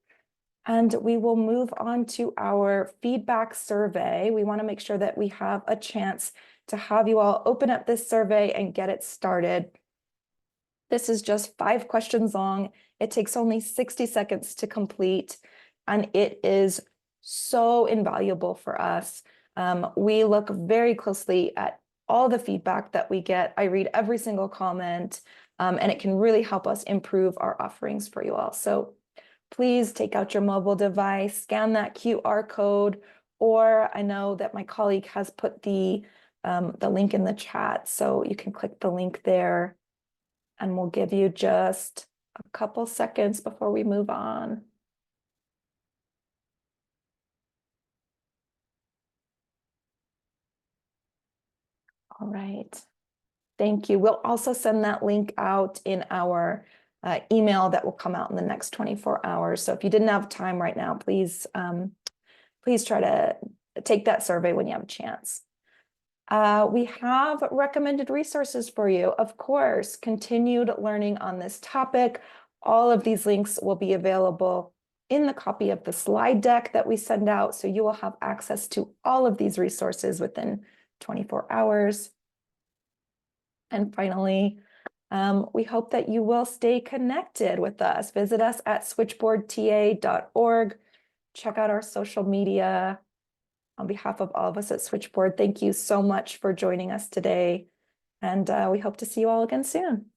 And we will move on to our feedback survey. We want to make sure that we have a chance to have you all open up this survey and get it started. This is just 5 questions long. It takes only 60 seconds to complete, and it is so invaluable for us. We look very closely at all the feedback that we get. I read every single comment, and it can really help us improve our offerings for you all. So please take out your mobile device, scan that QR code, or I know that my colleague has put the link in the chat, so you can click the link there, and we'll give you just a couple seconds before we move on. All right. Thank you. We'll also send that link out in our email that will come out in the next 24 hours. So if you didn't have time right now, please try to take that survey when you have a chance. We have recommended resources for you. Of course, continued learning on this topic. All of these links will be available in the copy of the slide deck that we send out. So you will have access to all of these resources within 24 hours. And finally, we hope that you will stay connected with us. Visit us at switchboardta.org. Check out our social media. On behalf of all of us at Switchboard, thank you so much for joining us today. And we hope to see you all again soon.